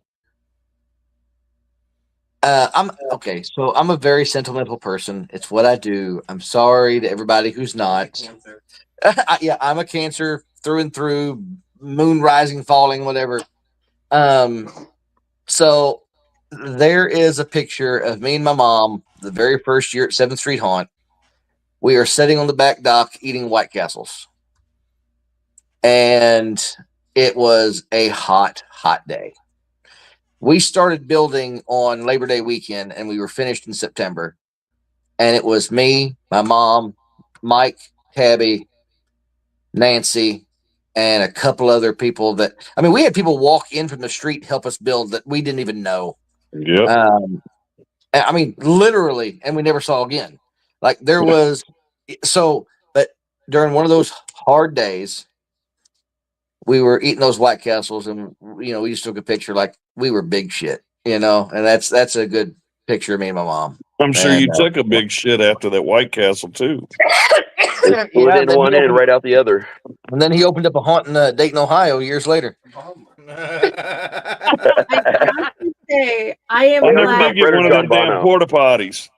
I'm okay. So I'm a very sentimental person. It's what I do. I'm sorry to everybody who's not. Yeah, I'm a Cancer through and through. Moon rising, falling, whatever. So there is a picture of me and my mom the very first year at 7th Street Haunt. We are sitting on the back dock eating White Castles. And it was a hot, hot day. We started building on Labor Day weekend and we were finished in September. And it was me, my mom, Mike, Tabby, Nancy, and a couple other people that, I mean, we had people walk in from the street, help us build that we didn't even know. Yep. I mean, literally, and we never saw again. Like there was, but during one of those hard days, we were eating those White Castles and, we just took a picture like we were big shit, and that's a good picture of me and my mom. I'm sure you took a big shit after that White Castle too. Split in one end, right out the other. And then he opened up a haunt in Dayton, Ohio years later. I have to say, I am I never glad. did get one of them damn porta potties.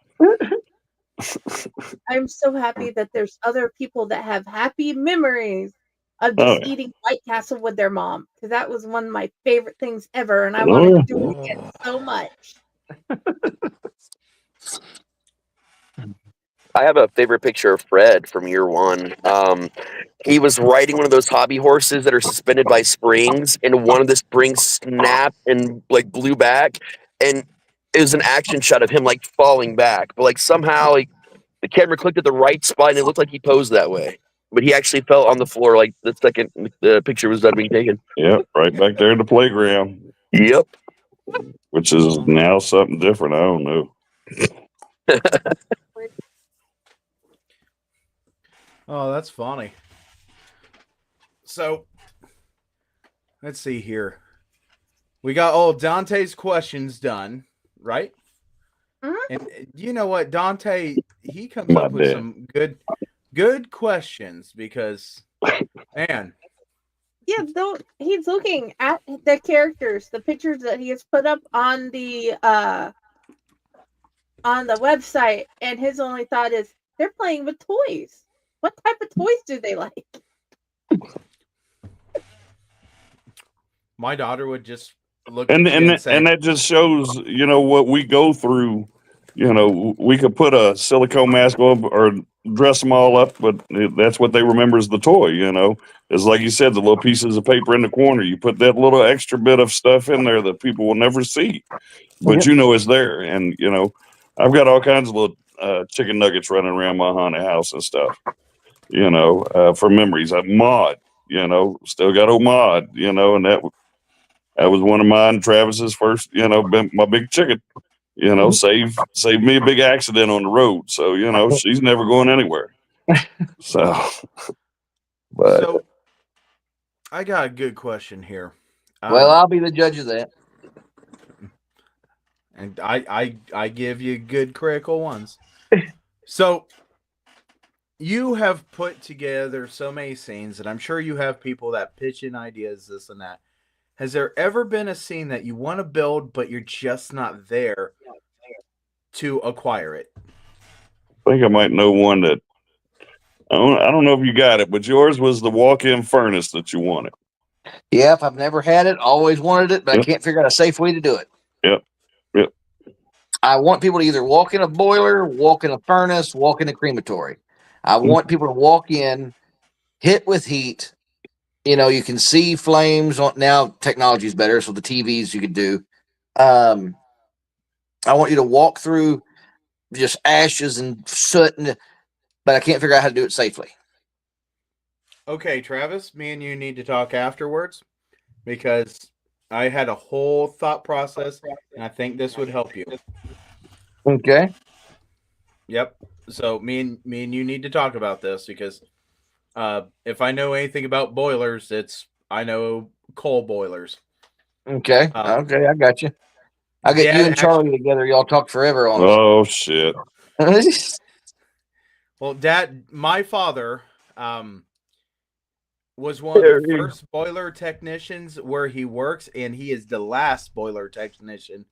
I'm so happy that there's other people that have happy memories of just eating White Castle with their mom, because that was one of my favorite things ever, and I wanted to do it again so much. I have a favorite picture of Fred from year one. He was riding one of those hobby horses that are suspended by springs, and one of the springs snapped and blew back, and it was an action shot of him falling back, but somehow the camera clicked at the right spot, and it looked like he posed that way, but he actually fell on the floor the second the picture was done being taken. Yep, right back there in the playground. Yep. Which is now something different. I don't know. Oh, that's funny. So, let's see here. We got all Dante's questions done, right? Mm-hmm. And you know what, Dante, he comes up with some good questions because, man. Yeah, though he's looking at the characters, the pictures that he has put up on the website, and his only thought is they're playing with toys. What type of toys do they like? My daughter would just look and at you and say, that just shows, what we go through. We could put a silicone mask on or dress them all up, but that's what they remember as the toy. It's like you said, the little pieces of paper in the corner. You put that little extra bit of stuff in there that people will never see, but it's there. And I've got all kinds of little chicken nuggets running around my haunted house and stuff. For memories. I've Maud, still got old Maud, and that was one of mine, Travis's first, my big chicken, saved me a big accident on the road. So, she's never going anywhere. So I got a good question here. Well, I'll be the judge of that. And I give you good critical ones. So, you have put together so many scenes, and I'm sure you have people that pitch in ideas, this and that. Has there ever been a scene that you want to build, but you're just not there to acquire it? I think I might know one that I don't know if you got it, but yours was the walk-in furnace that you wanted. Yep, I've never had it. Always wanted it, but I can't figure out a safe way to do it. Yep. I want people to either walk in a boiler, walk in a furnace, walk in a crematory. I want people to walk in hit with heat. You know, you can see flames on now. Technology is better, so the TVs you could do. I want you to walk through just ashes and soot, but I can't figure out how to do it safely. Okay, Travis, me and you need to talk afterwards because I had a whole thought process, and I think this would help you. Okay. Yep. So me and you need to talk about this because if I know anything about boilers, I know coal boilers. Okay. Okay, I got you. I'll get you and Charlie together. Y'all talk forever on Oh, shit. Well, Dad, my father was one of the first boiler technicians where he works, and he is the last boiler technician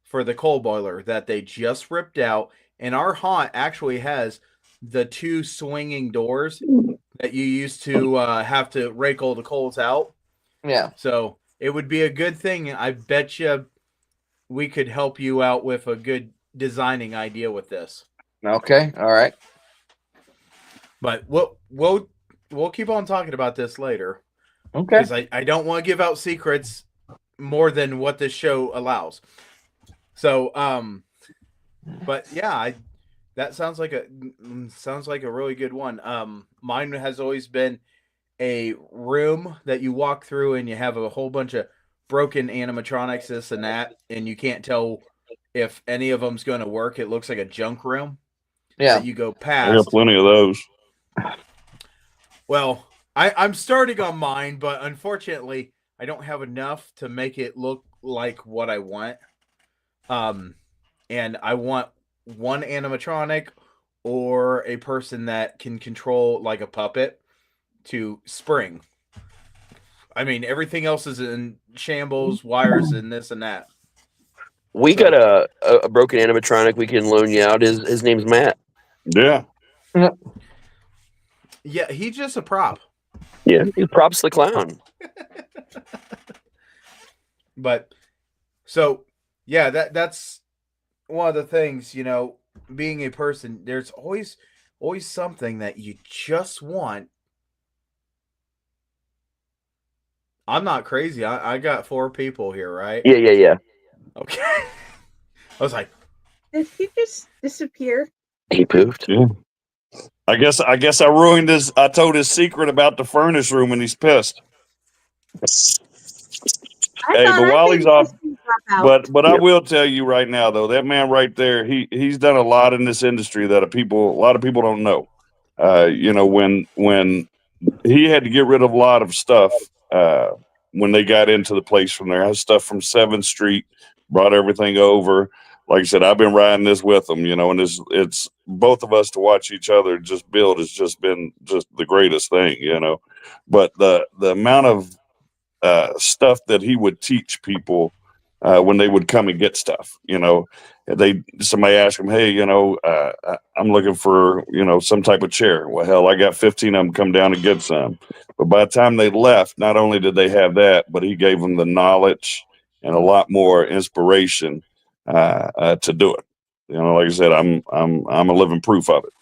for the coal boiler that they just ripped out. And our haunt actually has the 2 swinging doors that you used to have to rake all the coals out. Yeah. So it would be a good thing. I bet you we could help you out with a good designing idea with this. Okay. All right. But we'll keep on talking about this later. Okay. Because I don't want to give out secrets more than what this show allows. So, but yeah, that sounds like a really good one. Mine has always been a room that you walk through and you have a whole bunch of broken animatronics, this and that, and you can't tell if any of them's going to work. It looks like a junk room. Yeah. That you go past. I got plenty of those. Well, I'm starting on mine, but unfortunately, I don't have enough to make it look like what I want. And I want one animatronic or a person that can control like a puppet to spring. I mean, everything else is in shambles, wires, and this and that. We got a broken animatronic we can loan you out. His name's Matt. Yeah. Yeah, he's just a prop. Yeah, he props the clown. But so yeah, that's one of the things, being a person, there's always something that you just want. I'm not crazy. I got 4 people here, right? Yeah. Okay. I was like, did he just disappear? He poofed. Yeah. I guess I ruined his. I told his secret about the furnace room, and he's pissed. Hey, but while he's off, but I will tell you right now, though, that man right there, he's done a lot in this industry that a lot of people don't know. When he had to get rid of a lot of stuff when they got into the place from there, stuff from 7th Street, brought everything over. Like I said, I've been riding this with them, and it's both of us to watch each other just build has just been just the greatest thing, But the amount of stuff that he would teach people when they would come and get stuff, somebody asked him, hey, I'm looking for, some type of chair. Well, hell, I got 15 of them come down and get some. But by the time they left, not only did they have that, but he gave them the knowledge and a lot more inspiration to do it. Like I said, I'm a living proof of it.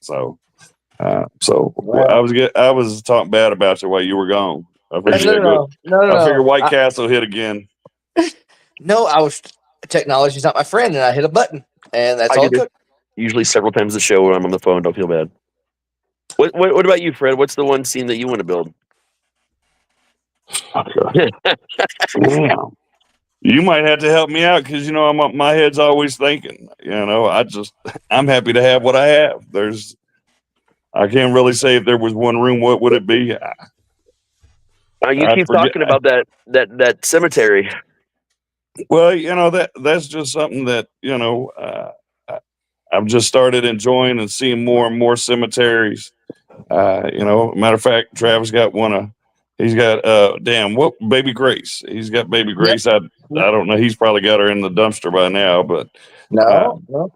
So wow. I was talking bad about you while you were gone. I figured White Castle hit again. No, technology's not my friend, and I hit a button, and that's all it took. Usually several times a show when I'm on the phone. Don't feel bad. What about you, Fred? What's the one scene that you want to build? Damn. You might have to help me out because my head's always thinking. I'm happy to have what I have. I can't really say if there was one room, what would it be? You keep talking about that cemetery. Well, that's just something that I've just started enjoying and seeing more and more cemeteries. Matter of fact, Travis got he's got Baby Grace. He's got Baby Grace. Yep. I don't know. He's probably got her in the dumpster by now, but no.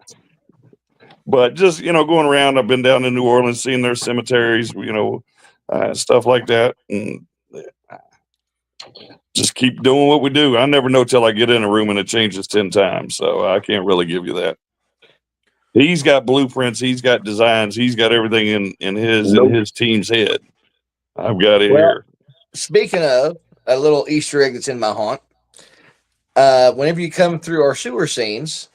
But just going around, I've been down in New Orleans seeing their cemeteries, stuff like that, and just keep doing what we do. I never know till I get in a room and it changes 10 times, so I can't really give you that. He's got blueprints, he's got designs, he's got everything in his team's head. I've got it Well, here. speaking of a little Easter egg that's in my haunt, whenever you come through our sewer scenes,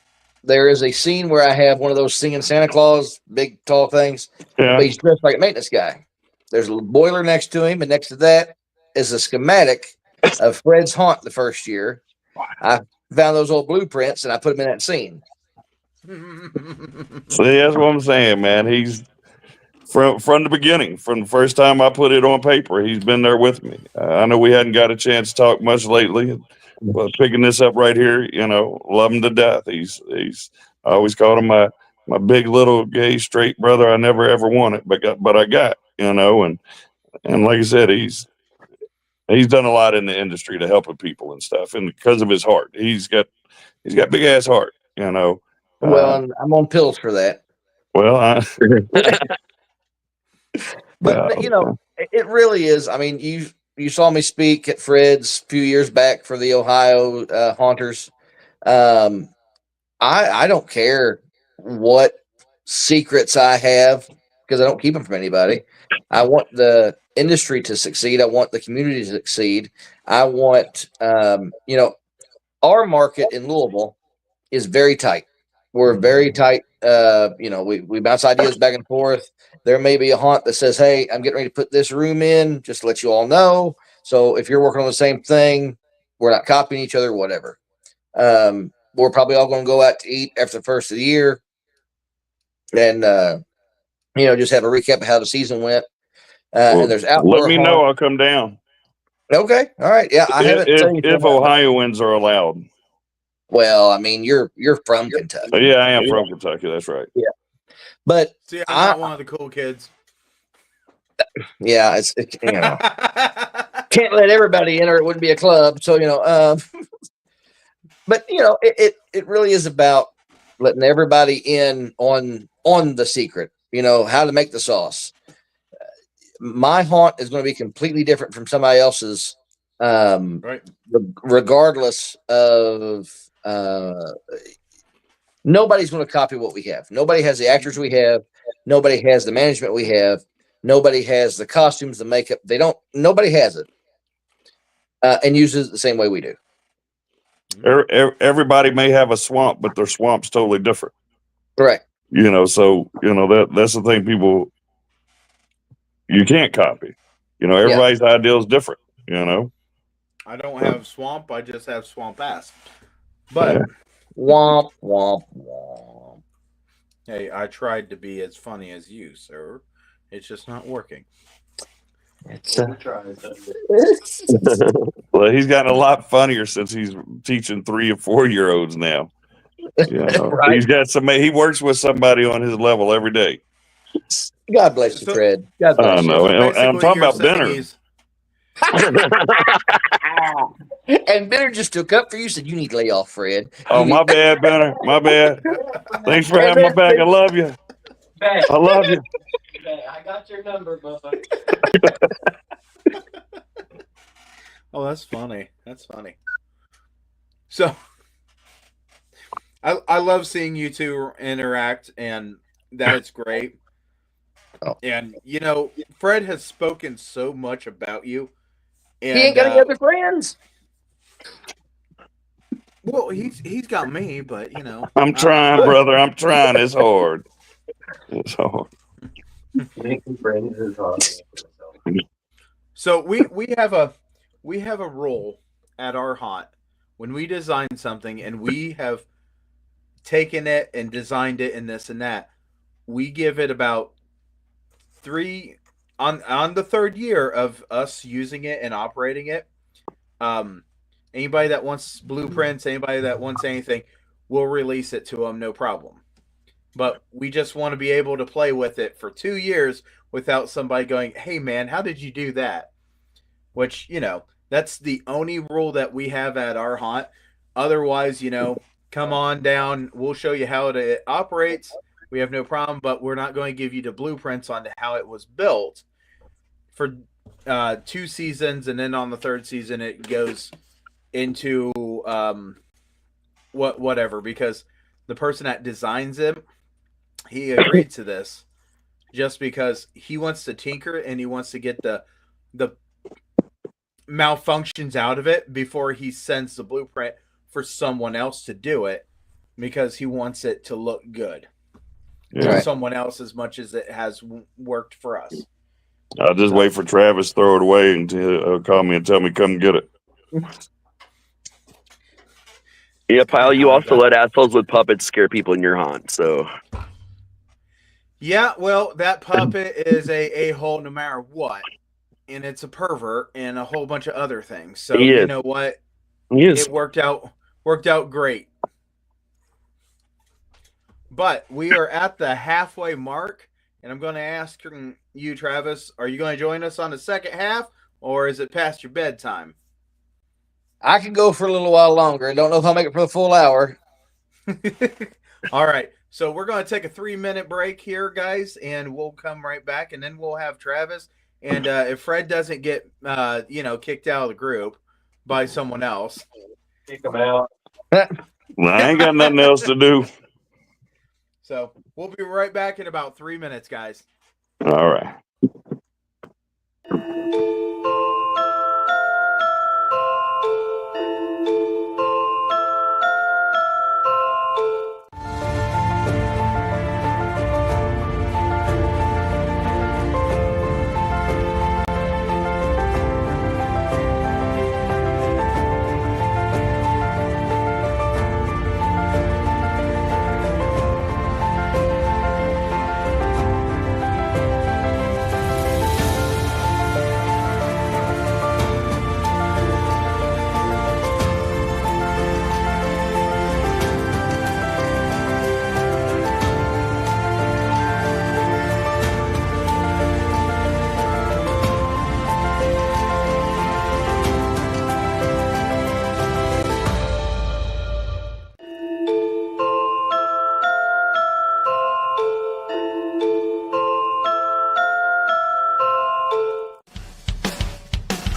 there is a scene where I have one of those singing Santa Claus, big tall things, Yeah. but he's dressed like a maintenance guy. There's a little boiler next to him, and next to that is a schematic of Fred's haunt the first year. I found those old blueprints and I put them in that scene. See, that's what I'm saying, man. He's from the beginning, from the first time I put it on paper. He's been there with me. I know we hadn't got a chance to talk much lately, but picking this up right here, love him to death. He's I always called him my big little gay straight brother. I never ever wanted, but I got, and like I said, he's done a lot in the industry to helping people and stuff, and because of his heart, he's got big ass heart, Well, I'm on pills for that. Well, but it really is. I mean, you saw me speak at Fred's a few years back for the Ohio Haunters. I don't care what secrets I have because I don't keep them from anybody. I want the industry to succeed. I want the community to succeed. I want, our market in Louisville is very tight. We're very tight. We bounce ideas back and forth. There may be a haunt that says, hey, I'm getting ready to put this room in, just to let you all know. So if you're working on the same thing, we're not copying each other, whatever. We're probably all going to go out to eat after the first of the year and, just have a recap of how the season went. And there's outdoor. Let me know. I'll come down. Okay. All right. Yeah. I haven't. If Ohioans are allowed. Well, I mean, you're from Kentucky. Yeah, I am from Kentucky. That's right. Yeah. But see, I'm not one of the cool kids. Yeah, can't let everybody in or it wouldn't be a club. So, but it really is about letting everybody in on the secret, how to make the sauce. My haunt is going to be completely different from somebody else's, right. Regardless of, nobody's going to copy what we have. Nobody has the actors we have. Nobody has the management we have. Nobody has the costumes, the makeup. Nobody has it and uses it the same way we do. Everybody may have a swamp, but their swamp's totally different. Correct. So, that's the thing people, you can't copy. Everybody's idea is different, I don't have swamp. I just have swamp ass. But womp, womp, womp. Hey, I tried to be as funny as you, sir. It's just not working. Well, he's gotten a lot funnier since he's teaching 3 and 4-year-olds now. Right. He's got he works with somebody on his level every day. God bless you, Fred. God bless you. I'm talking about Benner. And Benner just took up for you, said you need to lay off, Fred. Oh, my bad, Benner. My bad. Thanks for having my back. I love you. I love you. I got your number, Bubba. Oh, that's funny. That's funny. So, I love seeing you two interact, and that's great. Oh. And Fred has spoken so much about you. And, he ain't got any other friends. Well, he's got me, but I'm trying, brother. I'm trying. It's hard. It's hard. Making friends is hard. So we have a rule at our haunt when we design something and we have taken it and designed it and this and that. We give it about 3 on the 3rd year of us using it and operating it. Anybody that wants blueprints, anybody that wants anything, we'll release it to them, no problem. But we just want to be able to play with it for 2 years without somebody going, hey, man, how did you do that? Which, that's the only rule that we have at our haunt. Otherwise, come on down. We'll show you how it operates. We have no problem, but we're not going to give you the blueprints on how it was built for 2 seasons. And then on the 3rd season, it goes into whatever, because the person that designs it, he agreed to this just because he wants to tinker and he wants to get the the malfunctions out of it before he sends the blueprint for someone else to do it, because he wants it to look good for someone else as much as it has worked for us. I'll just wait for Travis to throw it away until call me and tell me come get it. Yeah, Pyle, you also let assholes with puppets scare people in your haunt, so. Yeah, well, that puppet is a hole no matter what. And it's a pervert and a whole bunch of other things. So you know what? It worked out great. But we are at the halfway mark, and I'm going to ask you, Travis, are you going to join us on the second half, or is it past your bedtime? I can go for a little while longer. I don't know if I'll make it for the full hour. All right. So we're going to take a 3-minute break here, guys, and we'll come right back, and then we'll have Travis. And if Fred doesn't get, kicked out of the group by someone else. Kick him out. Well, I ain't got nothing else to do. So we'll be right back in about 3 minutes, guys. All right.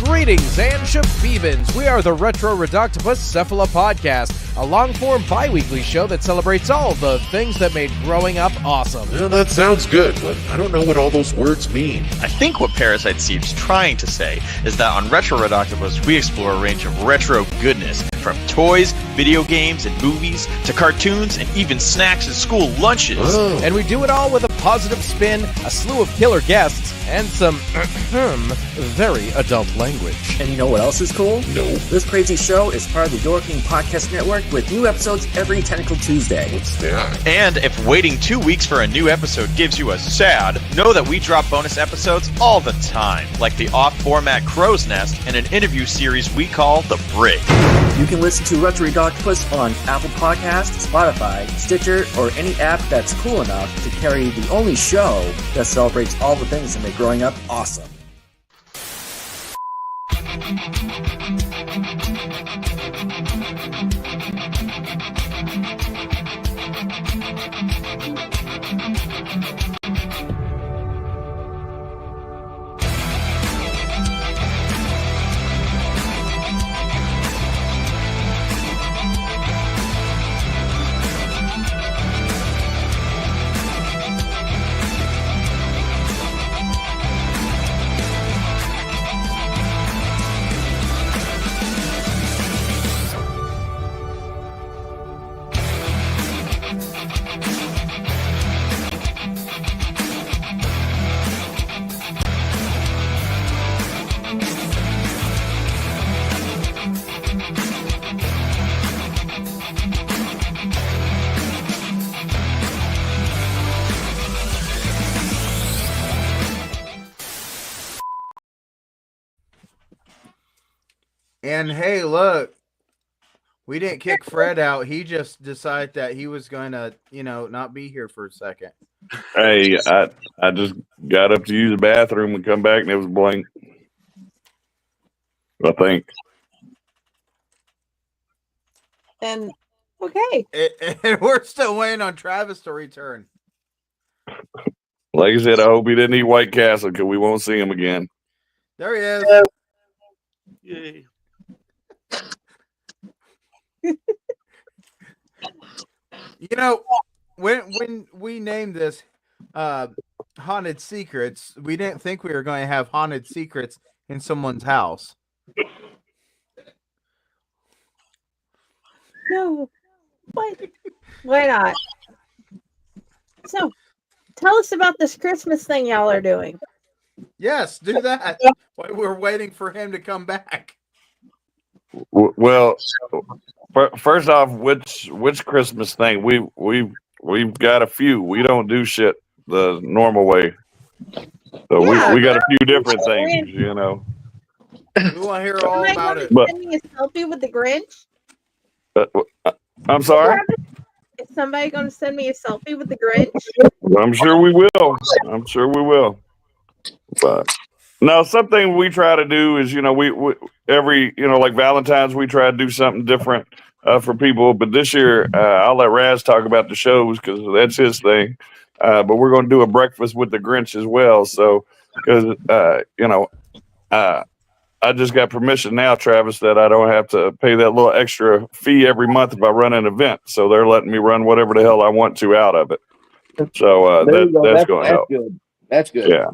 Greetings and shabebans. We are the Retro Reductopus Cephala Podcast, a long-form bi-weekly show that celebrates all the things that made growing up awesome. Yeah, that sounds good, but I don't know what all those words mean. I think what Parasite Steve's trying to say is that on Retro Reductopus, we explore a range of retro goodness, from toys, video games, and movies, to cartoons, and even snacks and school lunches. Oh. And we do it all with a positive spin, a slew of killer guests, and some very adult language. And you know what else is cool? No. This crazy show is part of the Door King Podcast Network with new episodes every Tentacle Tuesday. What's that? And if waiting 2 weeks for a new episode gives you a sad, know that we drop bonus episodes all the time, like the off-format Crow's Nest and an interview series we call The Brig. You can listen to Retro Reductopus on Apple Podcasts, Spotify, Stitcher, or any app that's cool enough to carry the only show that celebrates all the things that make growing up awesome. And hey, look, we didn't kick Fred out. He just decided that he was going to, not be here for a second. Hey, I just got up to use the bathroom and come back and it was blank. I think. And okay. And we're still waiting on Travis to return. Like I said, I hope he didn't eat White Castle because we won't see him again. There he is. Yay. When we named this Haunted Secrets, we didn't think we were going to have Haunted Secrets in someone's house. No. Why not? So, tell us about this Christmas thing y'all are doing. Yes, do that. While we're waiting for him to come back. Well, first off, which Christmas thing? We've got a few. We don't do shit the normal way. So we got a few different things, you know. We want to hear all about it. Send me a selfie with the Grinch? I'm sorry? Is somebody going to send me a selfie with the Grinch? I'm sure we will. I'm sure we will. But now, something we try to do is, you know, we every, you know, like Valentine's, we try to do something different for people. But this year, I'll let Raz talk about the shows because that's his thing. But we're going to do a breakfast with the Grinch as well. So, because, you know, I just got permission now, Travis, that I don't have to pay that little extra fee every month if I run an event. So they're letting me run whatever the hell I want to out of it. So that's going to help. Good. That's good. Yeah.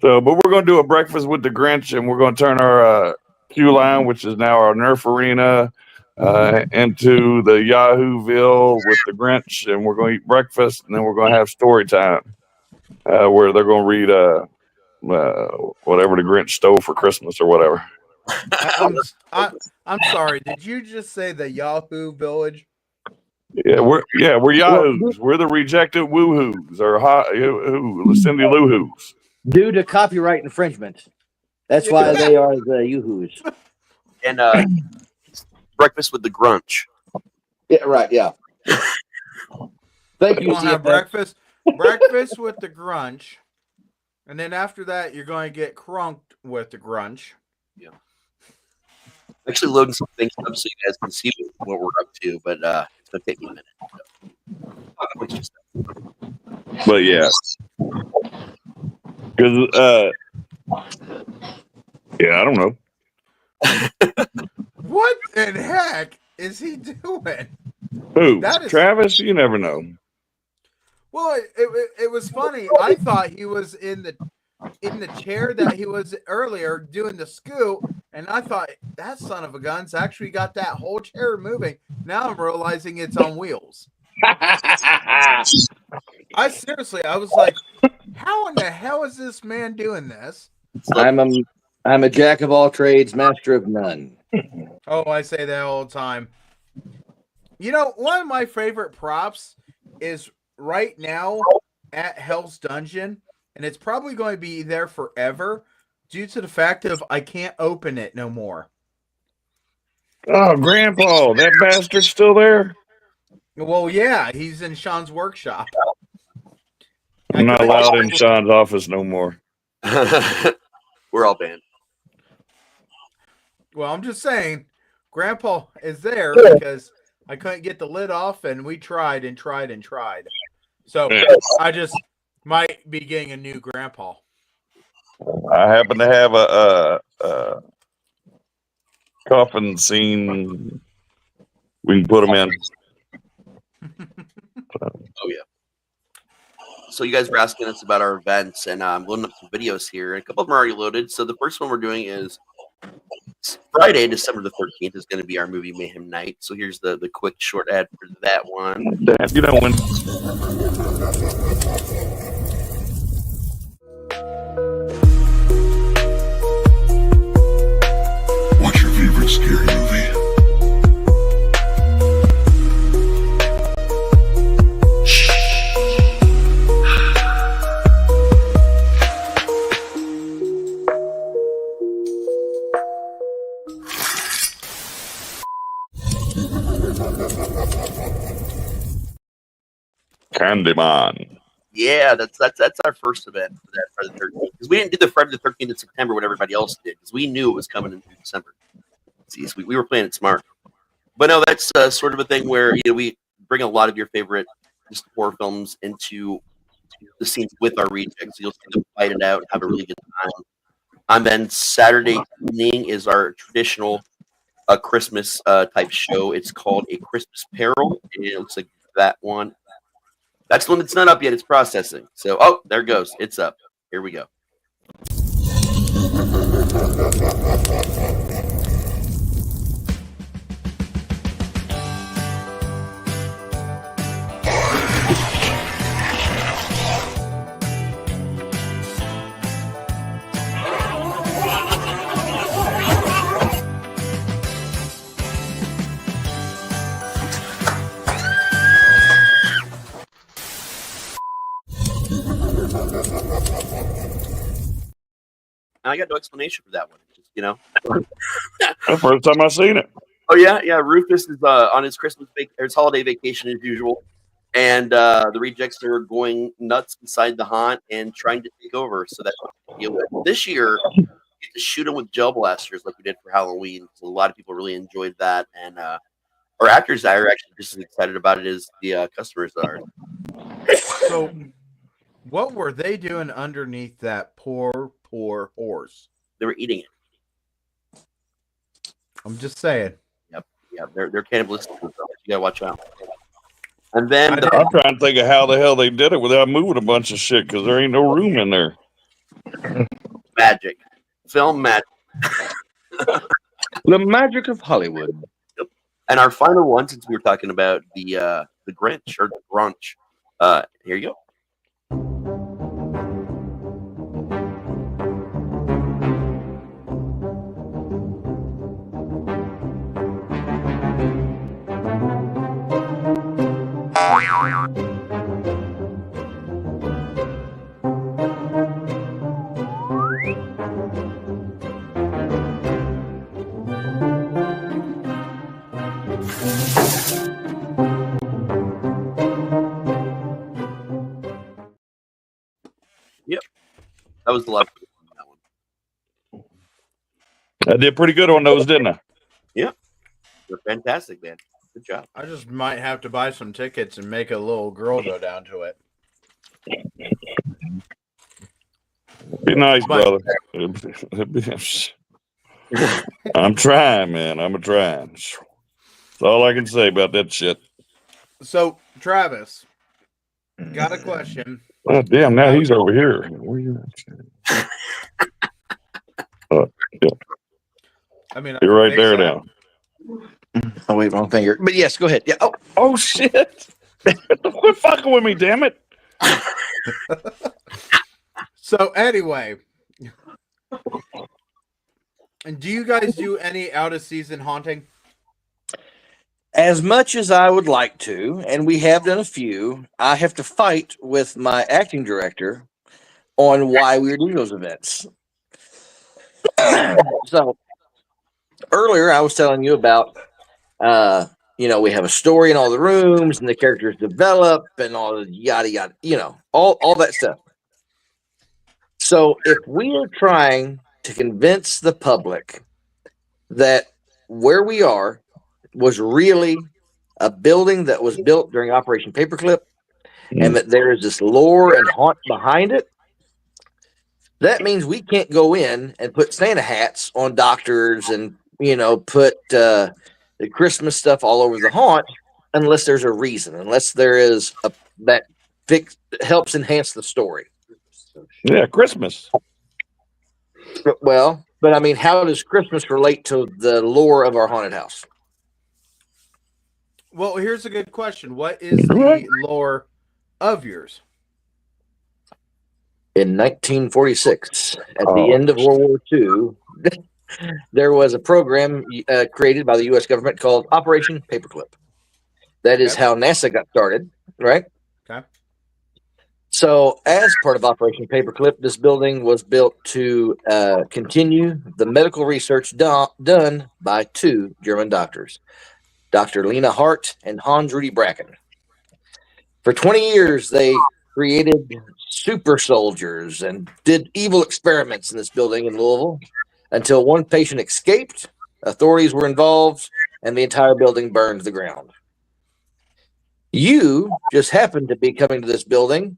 So, but we're going to do a breakfast with the Grinch, and we're going to turn our Q line, which is now our Nerf arena, into the Yahooville with the Grinch, and we're going to eat breakfast, and then we're going to have story time, where they're going to read whatever the Grinch stole for Christmas or whatever. I'm sorry. Did you just say the Yahoo Village? Yeah, we're Yahoos. We're the rejected woohoos or Cindy Lou Whoos. Due to copyright infringement. That's why they are the Yoo-Hoos. And breakfast with the Grunch. Yeah, right, yeah. Thank you. You're going to have breakfast with the Grunch. And then after that, you're going to get crunked with the Grunch. Yeah. Actually loading some things up so you guys can see what we're up to, but it's going to take me a minute. But yeah. Because, yeah, I don't know. What the heck is he doing? Who? Travis? You never know. Well, it was funny. I thought he was in the chair that he was earlier doing the scoot, and I thought that son of a gun's actually got that whole chair moving. Now I'm realizing it's on wheels. I was like, how in the hell is this man doing this? I'm a jack of all trades, master of none. Oh, I say that all the time. You know, one of my favorite props is right now at Hell's Dungeon, and it's probably going to be there forever due to the fact of I can't open it no more. Oh, Grandpa, that bastard's still there? Well, yeah, he's in Sean's workshop. I'm not allowed in Sean's office no more. We're all banned. Well, I'm just saying, Grandpa is there because I couldn't get the lid off, and we tried and tried and tried. So I just might be getting a new Grandpa. I happen to have a coffin scene. We can put them in. Oh yeah. So you guys were asking us about our events, and I'm loading up some videos here. And a couple of them are already loaded. So the first one we're doing is Friday, December the 13th, is going to be our movie Mayhem Night. So here's the quick short ad for that one. You know when. What's your favorite scary movie? Candyman. Yeah, that's our first event for that Friday the 13th. Because we didn't do the Friday the 13th in September, what everybody else did, because we knew it was coming in December. See, so we were playing it smart. But no, that's sort of a thing where we bring a lot of your favorite horror films into the scenes with our rejects. You'll see them fight it out and have a really good time. And then Saturday evening is our traditional Christmas type show. It's called A Christmas Peril, and it looks like that one. That's the one that's not up yet. It's processing. So, there it goes. It's up. Here we go. I got no explanation for that one. Just, The first time I seen it. Oh yeah. Rufus is on his his holiday vacation as usual, and the rejects are going nuts inside the haunt and trying to take over. So that's what we deal with this year. We get to shoot them with gel blasters like we did for Halloween. So a lot of people really enjoyed that, and our actors are actually just as excited about it as the customers are. So, what were they doing underneath that poor horse? They were eating it. I'm just saying. Yep. They're cannibalistic. You gotta watch out. And then I'm trying to think of how the hell they did it without moving a bunch of shit because there ain't no room in there. Magic, film magic. The magic of Hollywood. Yep. And our final one, since we were talking about the Grinch or the Grunch, here you go. Yep, that was the last one. I did pretty good on those, didn't I? Yeah, they're fantastic, man. Good job. I just might have to buy some tickets and make a little girl go down to it. Be nice, brother. I'm trying, man. I'm trying. That's all I can say about that shit. So, Travis, got a question. Oh, damn, now he's over here. Where you at? Yeah. I mean, you're right there now. Oh, wait, wrong finger. But yes, go ahead. Yeah. Oh shit. Quit fucking with me, damn it. So, anyway, and do you guys do any out of season haunting? As much as I would like to, and we have done a few, I have to fight with my acting director on why we're doing those events. So earlier I was telling you about, we have a story in all the rooms and the characters develop and all the yada yada, all that stuff. So if we are trying to convince the public that where we are was really a building that was built during Operation Paperclip, and that there is this lore and haunt behind it, that means we can't go in and put Santa hats on doctors and, put the Christmas stuff all over the haunt unless there's a reason, unless there is that helps enhance the story. Yeah, Christmas. Well, but I mean, how does Christmas relate to the lore of our haunted house? Well, here's a good question. What is the lore of yours? In 1946, at the end of World War II, there was a program created by the U.S. government called Operation Paperclip. That is how NASA got started, right? Okay. So, as part of Operation Paperclip, this building was built to continue the medical research done by two German doctors, Dr. Lena Hart and Hans Rudy Bracken. For 20 years, they created super soldiers and did evil experiments in this building in Louisville until one patient escaped, authorities were involved, and the entire building burned to the ground. You just happened to be coming to this building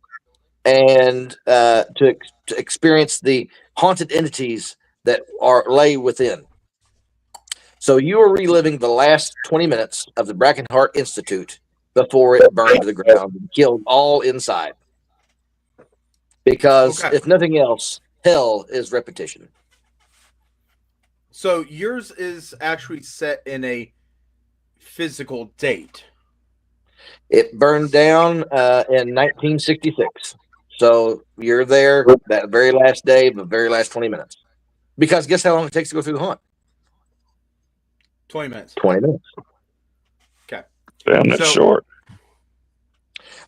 and to experience the haunted entities that lay within. So you are reliving the last 20 minutes of the Bracken Hart Institute before it burned to the ground and killed all inside. Because if nothing else, hell is repetition. So yours is actually set in a physical date. It burned down in 1966. So you're there that very last day, the very last 20 minutes. Because guess how long it takes to go through the haunt? 20 minutes. 20 minutes. Okay. Damn, that's short.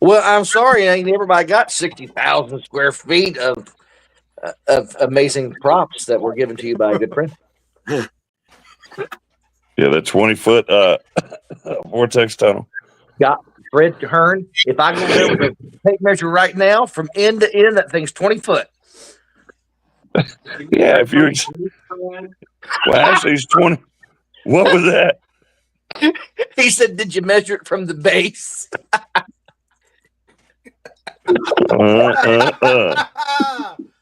Well, I'm sorry, ain't everybody got 60,000 square feet of amazing props that were given to you by a good friend. Yeah, that 20-foot vortex tunnel. Got Fred Hearn. If I go there with a tape measure right now, from end to end, that thing's 20 foot. Yeah, if you. Well, actually, it's 20. What was that? He said, "Did you measure it from the base?"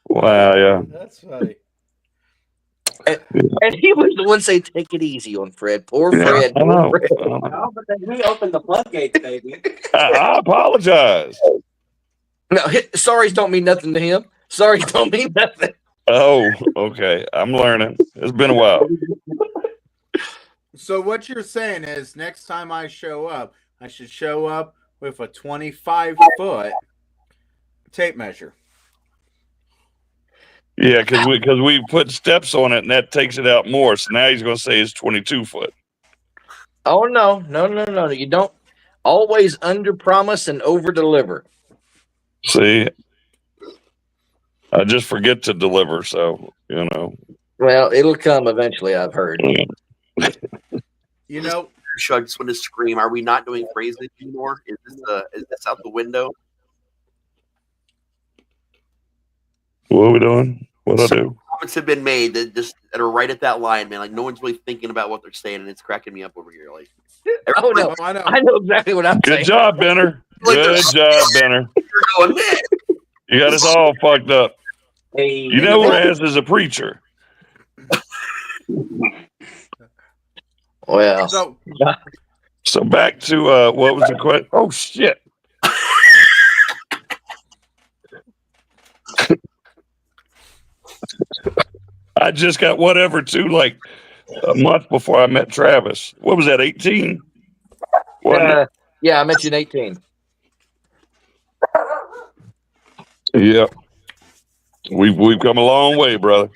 Wow, yeah. That's funny. And he was the one saying, "Take it easy on Fred." Poor Fred. I know. Poor Fred. Oh, but then we opened the floodgates, baby. I apologize. No, sorries don't mean nothing to him. Sorries don't mean nothing. Oh, okay. I'm learning. It's been a while. So what you're saying is next time I show up, I should show up with a 25-foot tape measure. Yeah, because we put steps on it, and that takes it out more. So now he's going to say it's 22 foot. Oh no. You don't always under promise and over deliver. See, I just forget to deliver. So Well, it'll come eventually. I've heard. You know, I just want to scream. Are we not doing phrases anymore? Is this out the window? What are we doing? What I do? Comments have been made that are right at that line, man. Like no one's really thinking about what they're saying, and it's cracking me up over here. Like, oh no, I know exactly what I'm saying. Good job, Benner. Good job, Benner. Going, man. You got us all fucked up. Hey, You know, Raz is a preacher. Well, so back to what was the question? Oh shit! I just got whatever too, like a month before I met Travis. What was that? 18? Yeah, I mentioned 18. Yeah, we've come a long way, brother.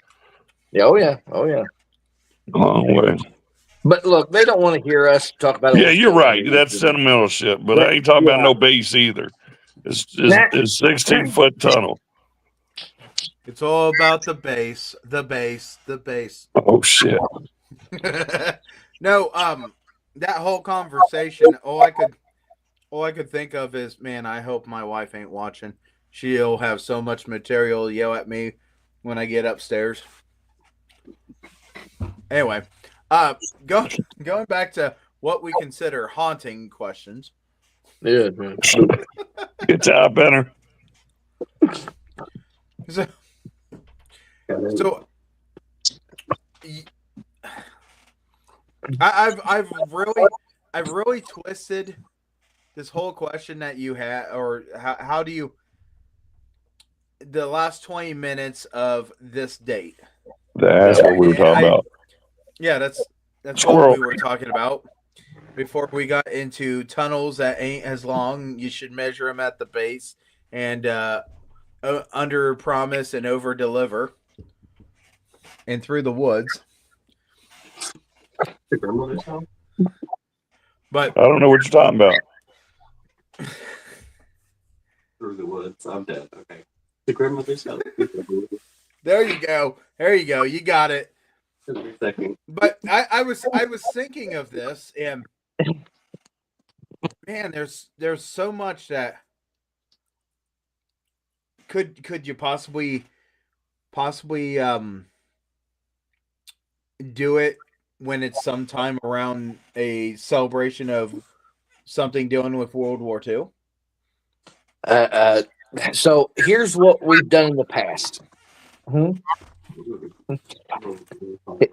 Yeah, oh yeah. A long way. But look, they don't want to hear us talk about it. Yeah, you're right. That's sentimental shit. But I ain't talking about no base either. It's 16-foot tunnel. it's all about the base, the base, the base. Oh shit. No, that whole conversation, all I could think of is, man, I hope my wife ain't watching. She'll have so much material to yell at me when I get upstairs. Anyway, going back to what we consider haunting questions. Yeah, man. Good job, Benner. So I've really twisted this whole question that you had, or how do you the last 20 minutes of this date? That's what we were talking about. Yeah, that's Squirrel. what we were talking about before we got into tunnels that ain't as long. You should measure them at the base and under promise and over deliver, and through the woods. The grandmother's house? But I don't know what you're talking about. Through the woods. I'm dead. Okay. The grandmother's house. There you go. You got it. Every second. But I was thinking of this, and man, there's so much that could you possibly do it when it's sometime around a celebration of something dealing with World War II? So here's what we've done in the past.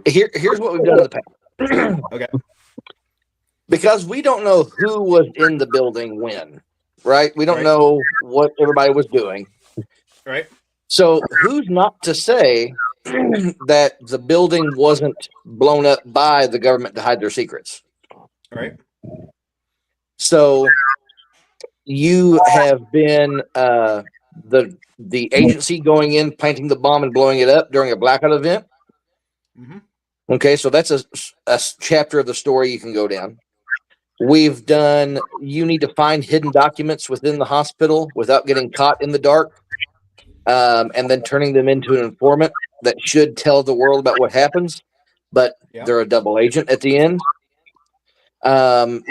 Here's what we've done in the past. Okay. Because we don't know who was in the building when, right? We don't know what everybody was doing. Right. So who's not to say that the building wasn't blown up by the government to hide their secrets. Right. So you have been the agency going in, planting the bomb and blowing it up during a blackout event. Mhm. Okay, so that's a chapter of the story you can go down. We've done, you need to find hidden documents within the hospital without getting caught in the dark, and then turning them into an informant that should tell the world about what happens, but they're a double agent at the end.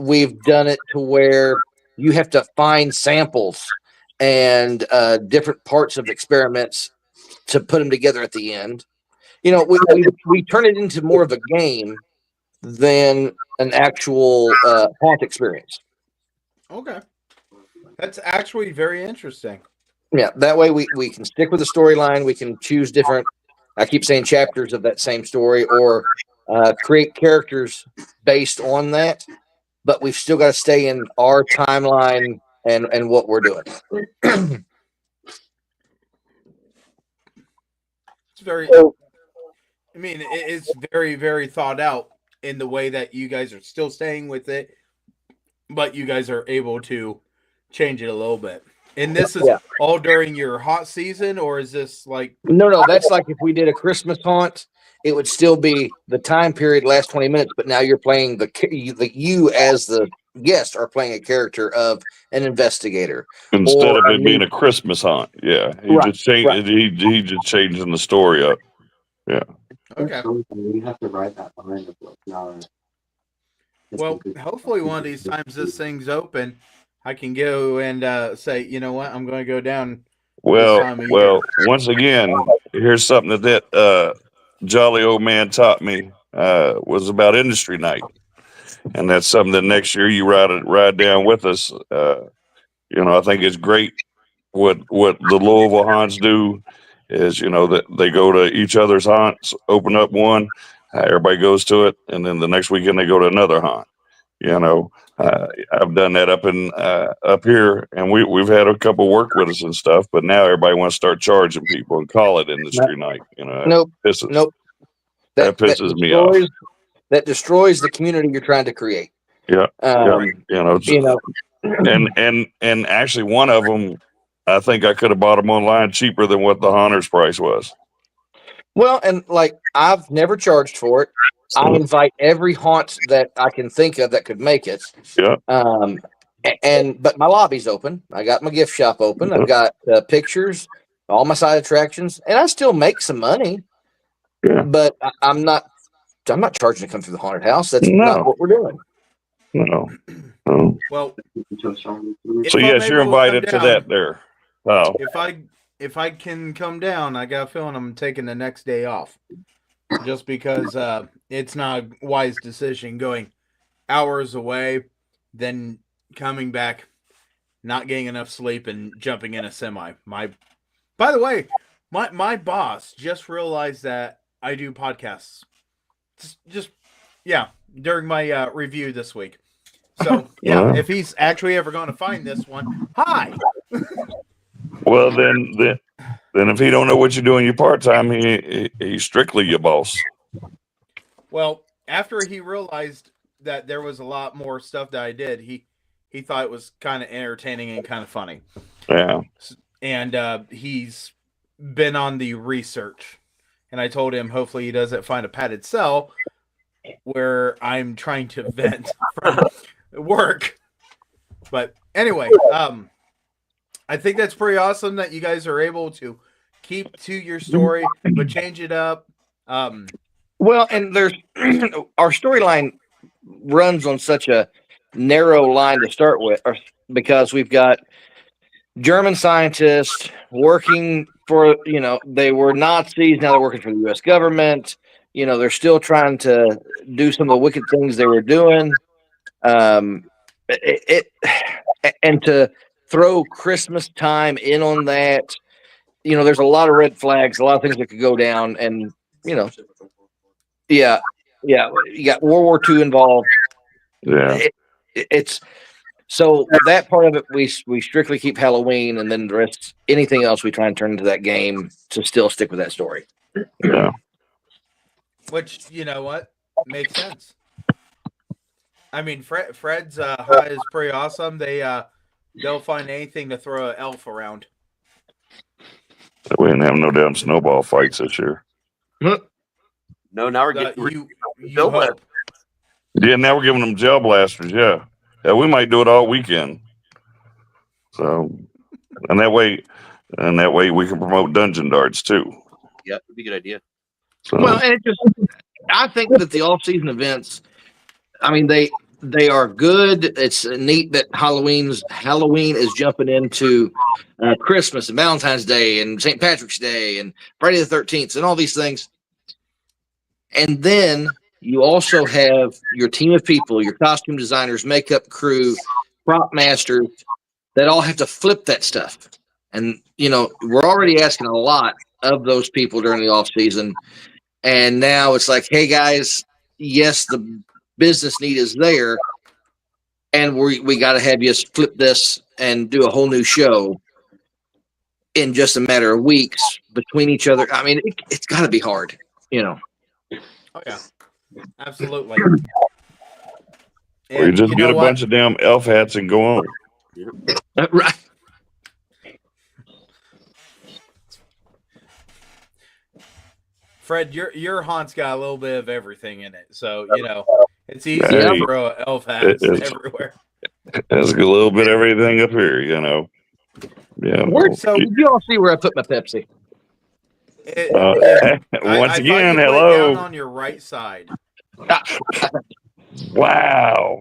We've done it to where you have to find samples and different parts of experiments to put them together at the end. You know, we turn it into more of a game than an actual haunt experience. Okay. That's actually very interesting. Yeah, that way we can stick with the storyline. We can choose different, I keep saying chapters of that same story, or create characters based on that, but we've still got to stay in our timeline and what we're doing. It's very, I mean, it's very, very thought out in the way that you guys are still staying with it, but you guys are able to change it a little bit. And this is all during your haunt season, or is this like... No, that's like if we did a Christmas haunt, it would still be the time period last 20 minutes, but now you're playing you as the guest are playing a character of an investigator. Instead of it being a Christmas haunt. Yeah. He just changed he just changing the story up. Yeah. Okay. You have to write that behind the book. Well, hopefully one of these times this thing's open, I can go and say, you know what, I'm going to go down. Well, once again, here's something that jolly old man taught me was about industry night, and that's something that next year you ride down with us. You know, I think it's great what the Louisville haunts do is, you know, that they go to each other's haunts, open up one, everybody goes to it, and then the next weekend they go to another haunt. You know, I've done that up here, and we've had a couple work with us and stuff, but now everybody wants to start charging people and call it industry night. You know, that pisses me off. That destroys the community you're trying to create. Yeah, and actually one of them, I think I could have bought them online cheaper than what the Haunters price was. Well, and like I've never charged for it. I invite every haunt that I can think of that could make it. Yeah. But my lobby's open. I got my gift shop open. I've got pictures, all my side attractions, and I still make some money. Yeah. But I'm not charging to come through the haunted house. That's not what we're doing. No. Well, so yes, you're invited to that there. Wow. If I can come down, I got a feeling I'm taking the next day off. Just because it's not a wise decision going hours away, then coming back, not getting enough sleep, and jumping in a semi. By the way, my boss just realized that I do podcasts. Just during my review this week. So if he's actually ever going to find this one, hi. Well, then if he don't know what you're doing your part time, he's strictly your boss. Well, after he realized that there was a lot more stuff that I did, he thought it was kind of entertaining and kind of funny. Yeah. And he's been on the research, and I told him hopefully he doesn't find a padded cell where I'm trying to vent from work. But anyway, I think that's pretty awesome that you guys are able to keep to your story, but change it up. Well, and there's our storyline runs on such a narrow line to start with, because we've got German scientists working for, they were Nazis. Now they're working for the U.S. government. They're still trying to do some of the wicked things they were doing. And to throw Christmas time in on that, there's a lot of red flags, a lot of things that could go down, and you got World War II involved. Yeah, it's so that part of it we strictly keep Halloween, and then the rest, anything else we try and turn into that game to still stick with that story. Yeah. Which, you know what, makes sense. I mean, Fred's high is pretty awesome. They'll find anything to throw an elf around. We didn't have no damn snowball fights this year. No, now we're getting you hope. Yeah, now we're giving them gel blasters. Yeah, we might do it all weekend. So, and that way we can promote dungeon darts too. Yeah, it'd be a good idea. So, Well, and I think that the off-season events, I mean, they are good. It's neat that Halloween is jumping into Christmas and Valentine's Day and St. Patrick's Day and Friday the 13th and all these things. And then you also have your team of people, your costume designers, makeup crew, prop masters, that all have to flip that stuff. And, you know, we're already asking a lot of those people during the off season. And now it's like, hey guys, yes, the business need is there. And we got to have you flip this and do a whole new show in just a matter of weeks between each other. I mean, it's got to be hard, you know. Oh, yeah. Absolutely. or you just get a bunch of damn elf hats and go on. Right. Fred, your haunt's got a little bit of everything in it, so you know it's easy to throw elf hats everywhere. There's a little bit of everything up here, you know. Yeah. So did you all see where I put my Pepsi? Once again, I hello. down on your right side. Wow.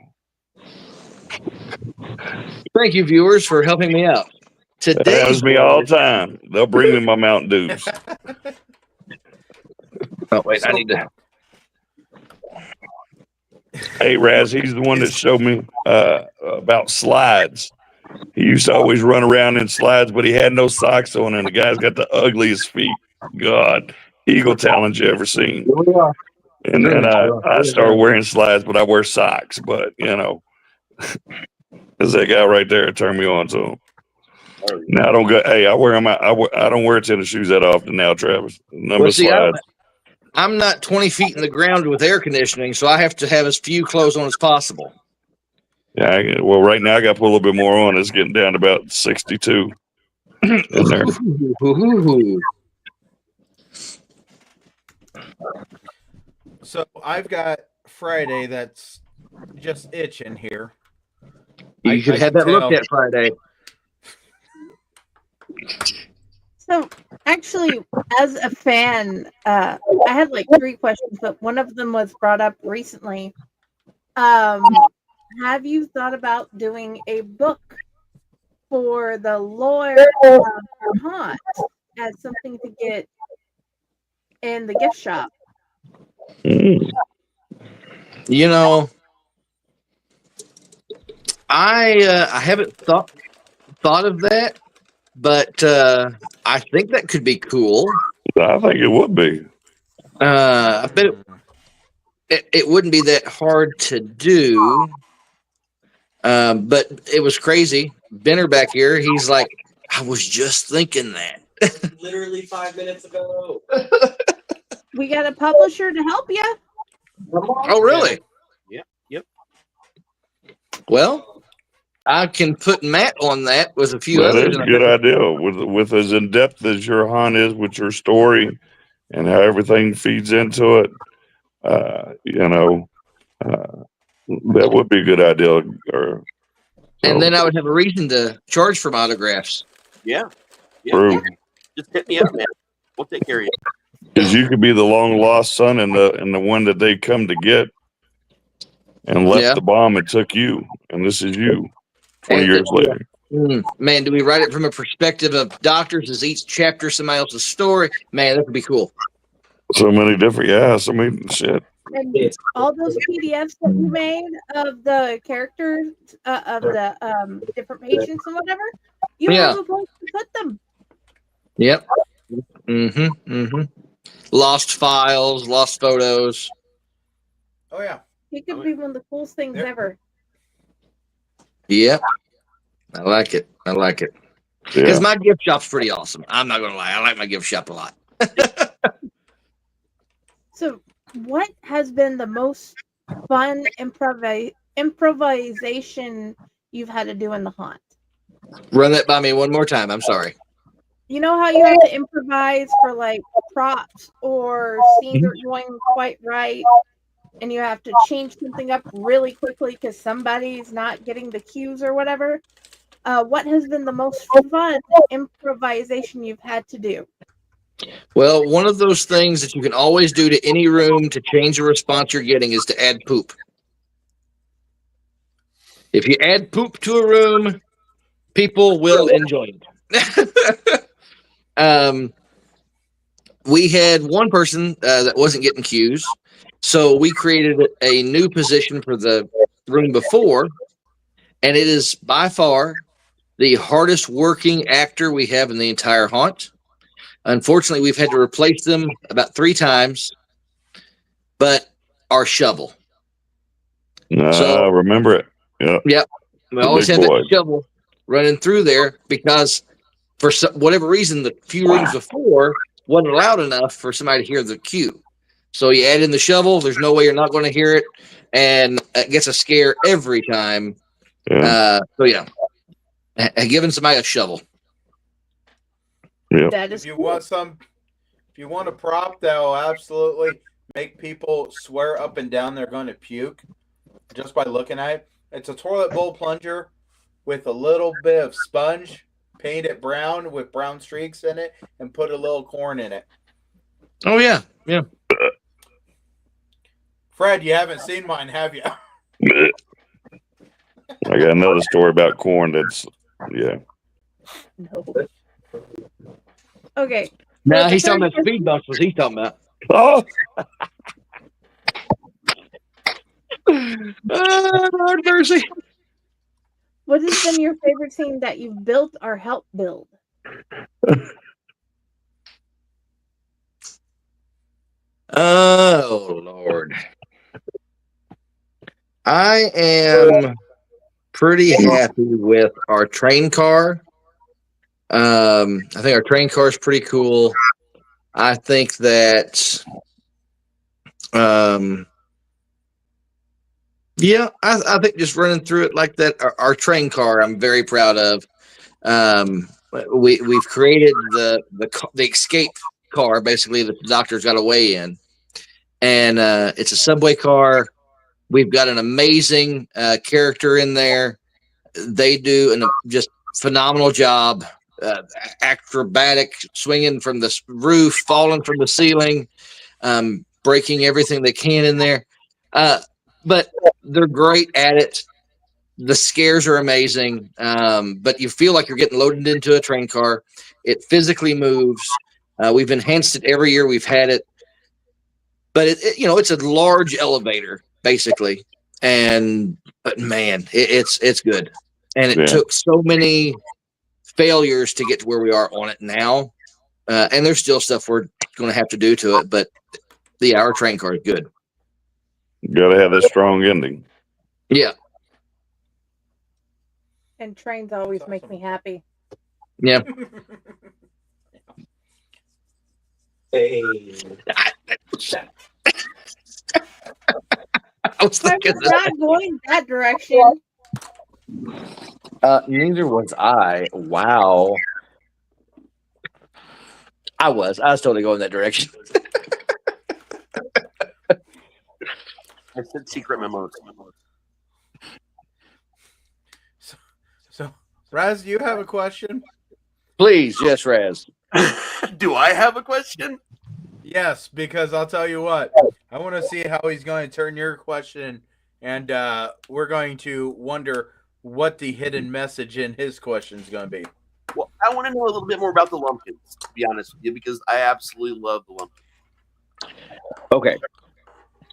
Thank you, viewers, for helping me out. That happens me all the time. They'll bring me my Mountain Dews. Oh, wait, I need to. Hey, Raz, he's the one that showed me about slides. He used to always run around in slides, but he had no socks on, and the guy's got the ugliest feet. God, eagle talent you ever seen. And then I started wearing slides, but I wear socks. But, you know, there's that guy right there turned me on to him. Now I don't go. Hey, I wear them. I don't wear tennis shoes that often now, Travis. Number slides. I'm not 20 feet in the ground with air conditioning, so I have to have as few clothes on as possible. Yeah, well, right now I got to put a little bit more on. It's getting down to about 62 in there. So I've got Friday that's just itching here. You could have that looked at Friday. So, actually, as a fan, I had like 3 questions, but one of them was brought up recently. Have you thought about doing a book for the lore of haunt as something to get in the gift shop? You know, I haven't thought of that. But I think that could be cool. I think it would be. I bet it wouldn't be that hard to do. But it was crazy. Benner back here, he's like, I was just thinking that. Literally 5 minutes ago. We got a publisher to help you. Oh, really? Yep. Well, I can put Matt on that with a few That others. is a good idea. With as in depth as your haunt is with your story and how everything feeds into it, you know, that would be a good idea. And then I would have a reason to charge for my autographs. Yeah. True. Just hit me up, man. We'll take care of you. Because you could be the long lost son and the one that they come to get and left the bomb and took you, and this is you 20 years later. Man, do we write it from a perspective of doctors? Is each chapter somebody else's story? Man, that would be cool. So many different, so many shit. And all those PDFs that you made of the characters, of the different patients and whatever, you have a place to put them. Yep. Lost files, lost photos. Oh, yeah. It could be one of the coolest things ever. Yep. I like it. Because my gift shop's pretty awesome. I'm not going to lie. I like my gift shop a lot. So, what has been the most fun improvisation you've had to do in the haunt? Run that by me one more time. I'm sorry. You know how you have to improvise for like props or scenes aren't going quite right, and you have to change something up really quickly because somebody's not getting the cues or whatever. What has been the most fun improvisation you've had to do? Well, one of those things that you can always do to any room to change the response you're getting is to add poop. If you add poop to a room, people will enjoy it. We had one person that wasn't getting cues, so we created a new position for the room before, and it is by far the hardest working actor we have in the entire haunt. Unfortunately, we've had to replace them about 3 times, but our shovel. I remember it. Yeah. Yep. We always had that shovel running through there because for whatever reason, the few rooms before wasn't loud enough for somebody to hear the cue. So you add in the shovel, there's no way you're not going to hear it, and it gets a scare every time. Yeah. Giving somebody a shovel. Yeah. If you want a prop that will absolutely make people swear up and down they're going to puke just by looking at it, it's a toilet bowl plunger with a little bit of sponge, paint it brown with brown streaks in it, and put a little corn in it. Oh yeah, yeah. Fred, you haven't seen mine, have you? I got another story about corn that's, yeah. No. Okay. Now he's talking about speed bumps. What he's talking about? Oh, Lord mercy. What has been your favorite scene that you've built or helped build? Oh Lord. I am pretty happy with our train car. I think our train car is pretty cool. I think that, yeah, I think just running through it like that, our train car, I'm very proud of. We've created the escape car, basically, that the doctor's got a way in, and it's a subway car. We've got an amazing character in there. They do a just phenomenal job. Acrobatic, swinging from the roof, falling from the ceiling, breaking everything they can in there. But they're great at it. The scares are amazing. But you feel like you're getting loaded into a train car. It physically moves. We've enhanced it every year we've had it. But it's a large elevator basically, but man, it's good. And it took so many failures to get to where we are on it now, and there's still stuff we're going to have to do to it, but our train car is good. You gotta have that strong ending. Yeah. And trains always make me happy. Yeah. Hey. I was thinking not going that direction. Neither was I. Wow. I was totally going that direction. I said secret memos. So, Raz, do you have a question? Please, yes, Raz. Do I have a question? Yes, because I'll tell you what. I want to see how he's going to turn your question, and we're going to wonder what the hidden message in his question is going to be. Well, I want to know a little bit more about the Lumpkins, to be honest with you, because I absolutely love the Lumpkins. Okay.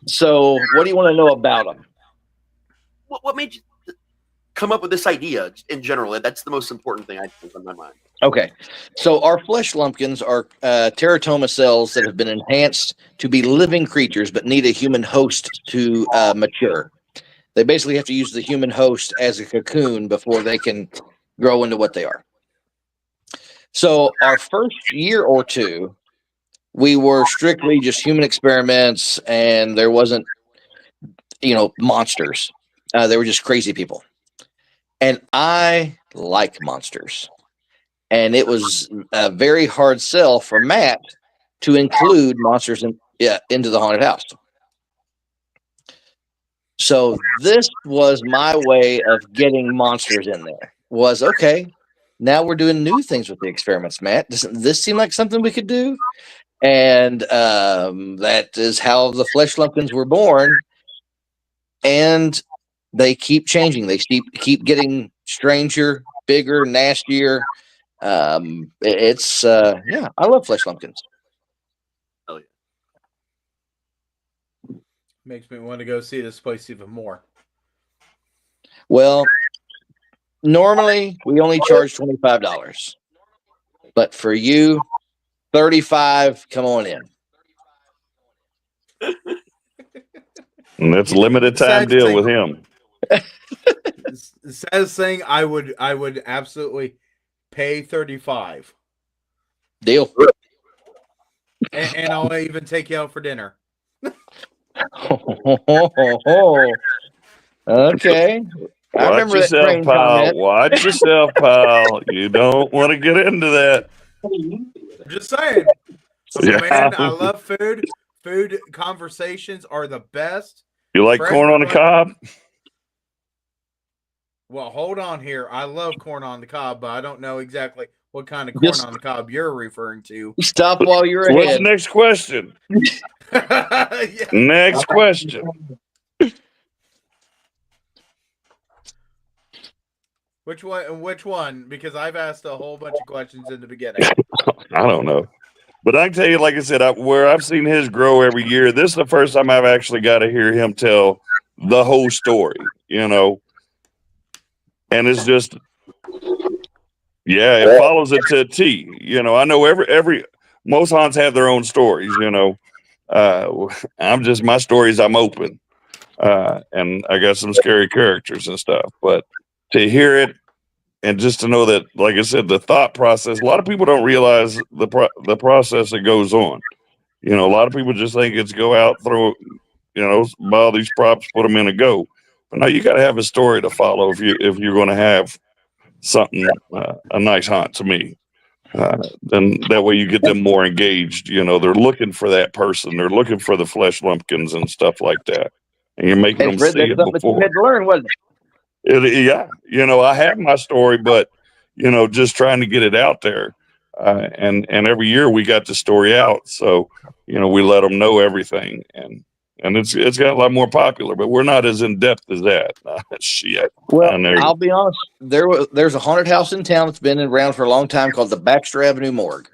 So, what do you want to know about them? What made you come up with this idea in general? That's the most important thing I think on my mind. Okay. So, our flesh lumpkins are teratoma cells that have been enhanced to be living creatures but need a human host to mature. They basically have to use the human host as a cocoon before they can grow into what they are. So, our first year or two, we were strictly just human experiments, and there wasn't, monsters. They were just crazy people. And I like monsters. And it was a very hard sell for Matt to include monsters into the haunted house. So this was my way of getting monsters in there. Was okay. Now we're doing new things with the experiments, Matt. Doesn't this seem like something we could do? And that is how the Flesh Lumpkins were born. And they keep changing. They keep getting stranger, bigger, nastier. I love Flesh Lumpkins. Makes me want to go see this place even more. Well, normally we only charge $25, but for you, $35. Come on in. And that's a limited time deal with him. The saddest thing, I would absolutely pay $35. Deal. And I'll even take you out for dinner. Okay. Watch yourself, pal. Watch yourself, pal. You don't want to get into that. I'm just saying. Man, I love food. Food conversations are the best. You like corn on the cob? Well, hold on here. I love corn on the cob, but I don't know exactly what kind of corn on the cob you're referring to. Stop while you're ahead. What's the next question? Yeah. Next question. Which one? Because I've asked a whole bunch of questions in the beginning. I don't know. But I can tell you, like I said, where I've seen his grow every year, this is the first time I've actually got to hear him tell the whole story, And it's just, it follows it to a T. I know most haunts have their own stories, my stories, I'm open. And I got some scary characters and stuff. But to hear it and just to know that, like I said, the thought process, a lot of people don't realize the process that goes on. A lot of people just think it's go out, throw, buy all these props, put them in and go. But no, you got to have a story to follow if you're going to have something, a nice haunt to me. Then that way you get them more engaged. They're looking for that person. They're looking for the Flesh Lumpkins and stuff like that. And you're making them see it before. You had to learn, wasn't it? I have my story, but just trying to get it out there. And every year we got the story out, so we let them know everything, and it's got a lot more popular. But we're not as in depth as that. Shit. Well, I'll be honest. There's a haunted house in town that's been around for a long time called the Baxter Avenue Morgue.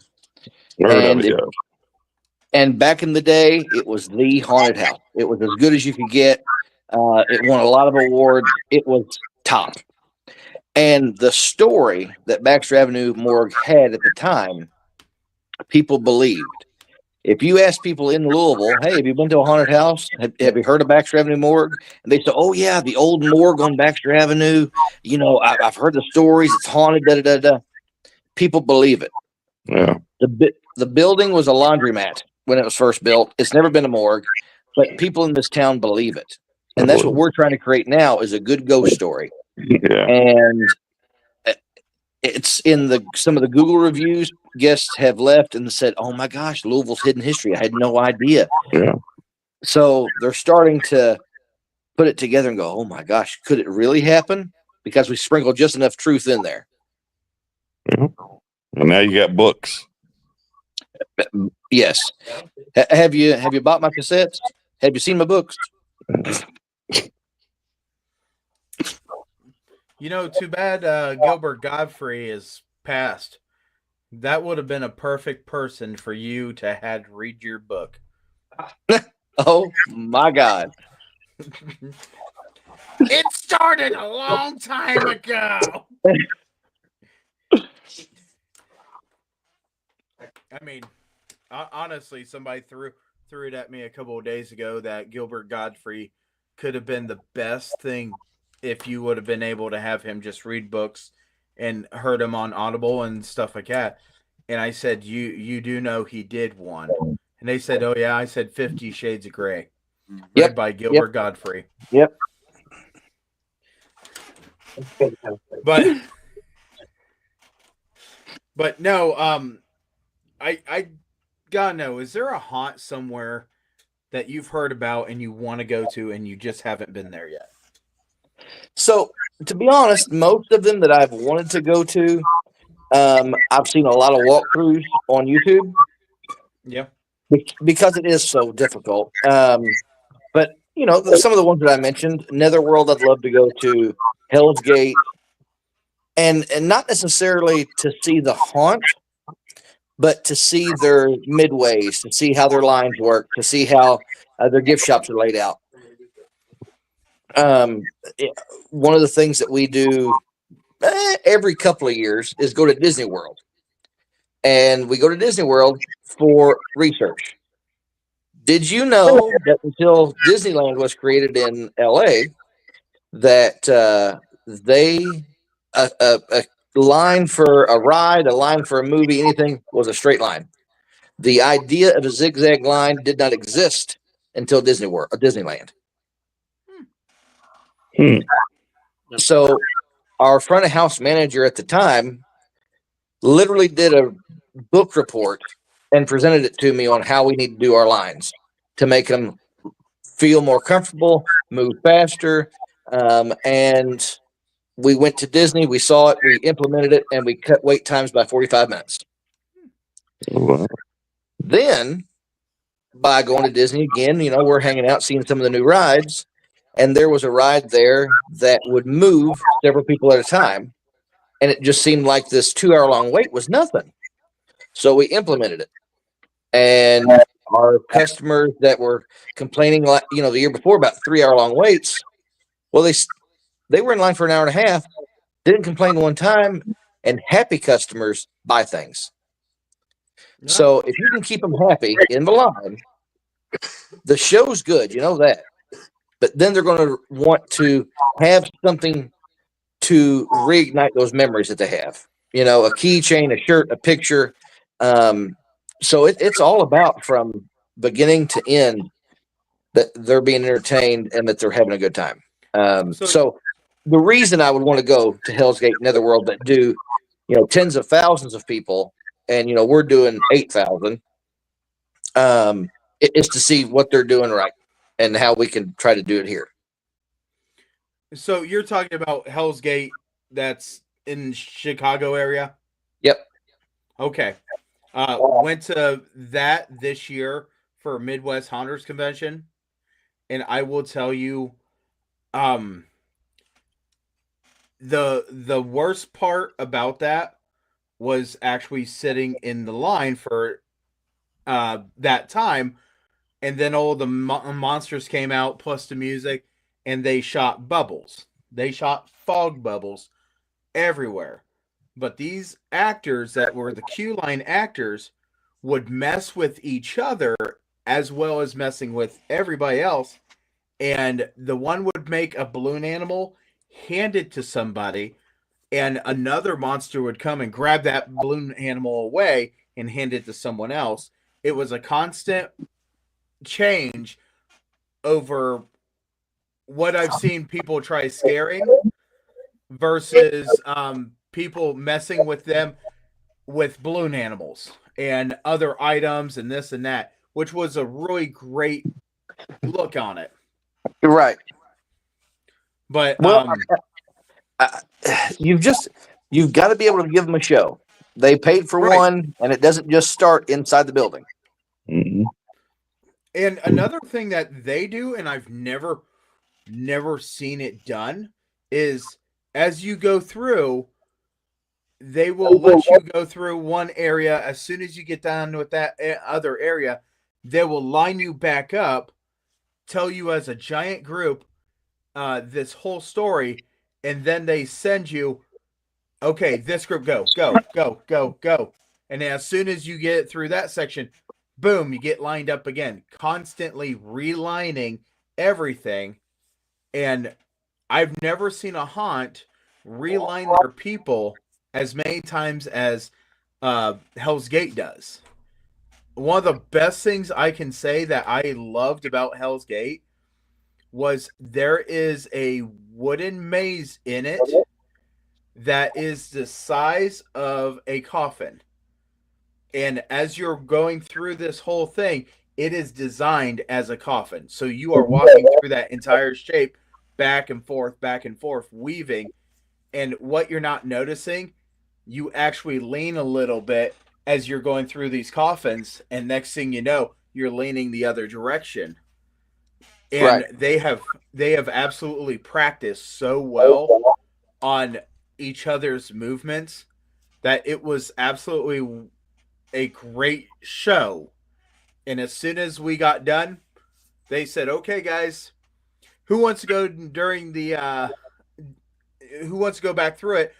And back in the day, it was the haunted house. It was as good as you could get. It won a lot of awards. It was top. And the story that Baxter Avenue Morgue had at the time, people believed. If you ask people in Louisville, hey, have you been to a haunted house? Have you heard of Baxter Avenue Morgue? And they say, oh, yeah, the old morgue on Baxter Avenue. I've heard the stories. It's haunted, da-da-da-da. People believe it. Yeah. The building was a laundromat when it was first built. It's never been a morgue, but people in this town believe it. And that's what we're trying to create now is a good ghost story. Yeah. And it's in some of the Google reviews, guests have left and said, oh my gosh, Louisville's hidden history. I had no idea. Yeah. So they're starting to put it together and go, oh my gosh, could it really happen? Because we sprinkled just enough truth in there. Yeah. And now you got books. Yes. Have you bought my cassettes? Have you seen my books? Too bad Gilbert Godfrey is passed. That would have been a perfect person for you to have read your book. Oh my God. It started a long time ago. I mean, honestly, somebody threw it at me a couple of days ago that Gilbert Godfrey could have been the best thing if you would have been able to have him just read books and heard him on Audible and stuff like that. And I said, you do know he did one. And they said, oh, yeah. I said 50 Shades of Grey. Read by Gilbert Godfrey. Yep. But no, I gotta know, is there a haunt somewhere that you've heard about and you want to go to and you just haven't been there yet? So, to be honest, most of them that I've wanted to go to, I've seen a lot of walkthroughs on YouTube. Yeah. Because it is so difficult. But, some of the ones that I mentioned, Netherworld, I'd love to go to, Hell's Gate, and not necessarily to see the haunt, but to see their midways, to see how their lines work, to see how their gift shops are laid out. One of the things that we do every couple of years is go to Disney World. And we go to Disney World for research. Did you know that until Disneyland was created in LA, that a line for a ride, a line for a movie, anything was a straight line. The idea of a zigzag line did not exist until Disneyland. So our front of house manager at the time literally did a book report and presented it to me on how we need to do our lines to make them feel more comfortable, move faster. And we went to Disney, we saw it, we implemented it, and we cut wait times by 45 minutes. Wow. Then, by going to Disney again, we're hanging out, seeing some of the new rides, and there was a ride there that would move several people at a time, and it just seemed like this 2-hour-long wait was nothing. So we implemented it, and our customers that were complaining, the year before about 3-hour-long waits, well, they were in line for an hour and a half, didn't complain one time, and happy customers buy things. So if you can keep them happy in the line, the show's good, you know that. But then they're going to want to have something to reignite those memories that they have. A keychain, a shirt, a picture. So it's all about from beginning to end that they're being entertained and that they're having a good time. So the reason I would want to go to Hell's Gate, Netherworld, that do, tens of thousands of people, and we're doing 8,000, is to see what they're doing right and how we can try to do it here. So you're talking about Hell's Gate that's in Chicago area? Yep. Okay. Went to that this year for Midwest Haunters Convention, and I will tell you, the worst part about that was actually sitting in the line for that time, and then all the monsters came out plus the music, and they shot bubbles. They shot fog bubbles everywhere. But these actors that were the queue line actors would mess with each other as well as messing with everybody else. And the one would make a balloon animal, hand it to somebody, and another monster would come and grab that balloon animal away and hand it to someone else. It was a constant change over what I've seen people try scaring versus people messing with them with balloon animals and other items and this and that, which was a really great look on it. You're right. But you've got to be able to give them a show. They paid for one, and it doesn't just start inside the building. Mm-hmm. And another thing that they do, and I've never seen it done, is as you go through, they will let you go through one area. As soon as you get down with that other area, they will line you back up, tell you as a giant group this whole story, and then they send you, okay, this group, go. And as soon as you get through that section, boom, you get lined up again, constantly relining everything. And I've never seen a haunt reline their people as many times as Hell's Gate does. One of the best things I can say that I loved about Hell's Gate was there is a wooden maze in it that is the size of a coffin. And as you're going through this whole thing, it is designed as a coffin. So you are walking through that entire shape back and forth, weaving. And what you're not noticing, you actually lean a little bit as you're going through these coffins. And next thing you know, you're leaning the other direction. And they have absolutely practiced so well on each other's movements that it was absolutely a great show. And as soon as we got done, they said, "Okay, guys, who wants to go during the who wants to go back through it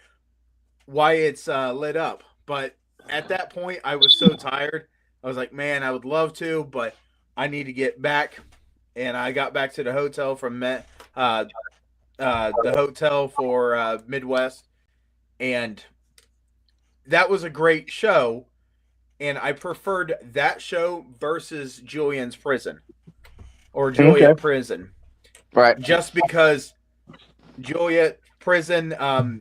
while it's lit up?" But at that point, I was so tired. I was like, "Man, I would love to, but I need to get back." And I got back to the hotel from the hotel for Midwest, and that was a great show. And I preferred that show versus Julian's Prison or Juliet Prison, right? Just because Juliet Prison,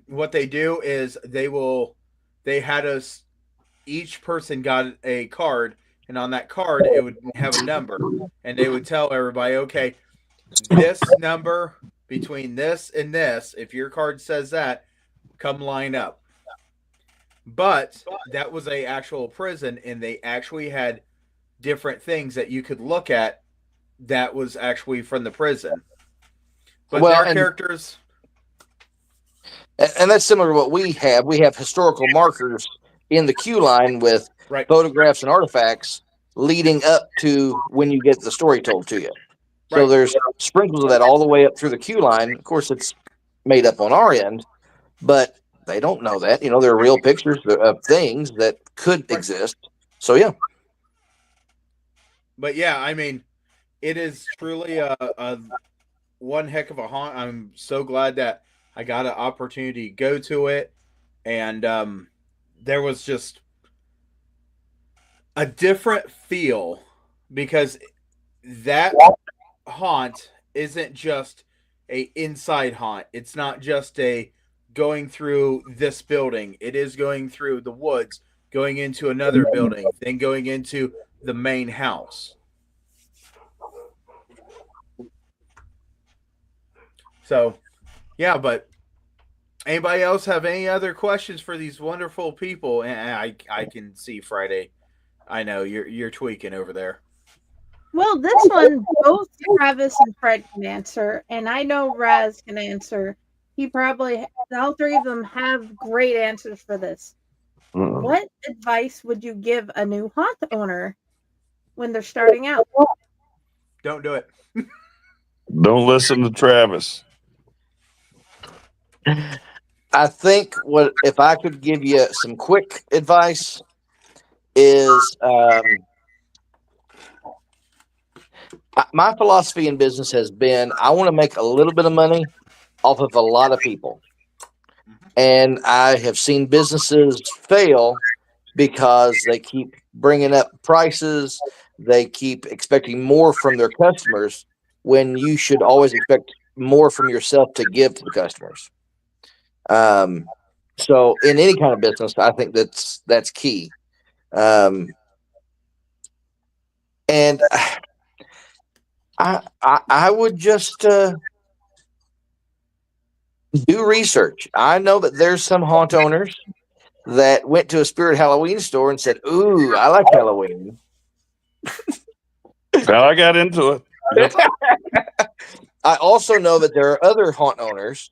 what they do is they had us, each person got a card. And on that card, it would have a number. And they would tell everybody, okay, this number between this and this, if your card says that, come line up. But that was a actual prison, and they actually had different things that you could look at that was actually from the prison. But their characters... And that's similar to what we have. We have historical markers in the queue line with photographs and artifacts leading up to when you get the story told to you. So there's sprinkles of that all the way up through the queue line. Of course, it's made up on our end, but they don't know that. You know, there are real pictures of things that could exist. So, yeah. But, yeah, I mean, it is truly a one heck of a haunt. I'm so glad that I got an opportunity to go to it. And there was just a different feel because that haunt isn't just a inside haunt. It's not just a going through this building. It is going through the woods, going into another building, then going into the main house. So, yeah, but anybody else have any other questions for these wonderful people? And I can see Friday. I know you're tweaking over there. Well, this one, both Travis and Fred can answer, and I know Raz can answer. All three of them have great answers for this. What advice would you give a new haunt owner when they're starting out? Don't do it. Don't listen to Travis. I think if I could give you some quick advice is my philosophy in business has been I want to make a little bit of money off of a lot of people. And I have seen businesses fail because they keep bringing up prices. They keep expecting more from their customers when you should always expect more from yourself to give to the customers. So in any kind of business, I think that's key. And I would just do research. I know that there's some haunt owners that went to a Spirit Halloween store and said, "Ooh, I like Halloween." Well, I got into it. Yep. I also know that there are other haunt owners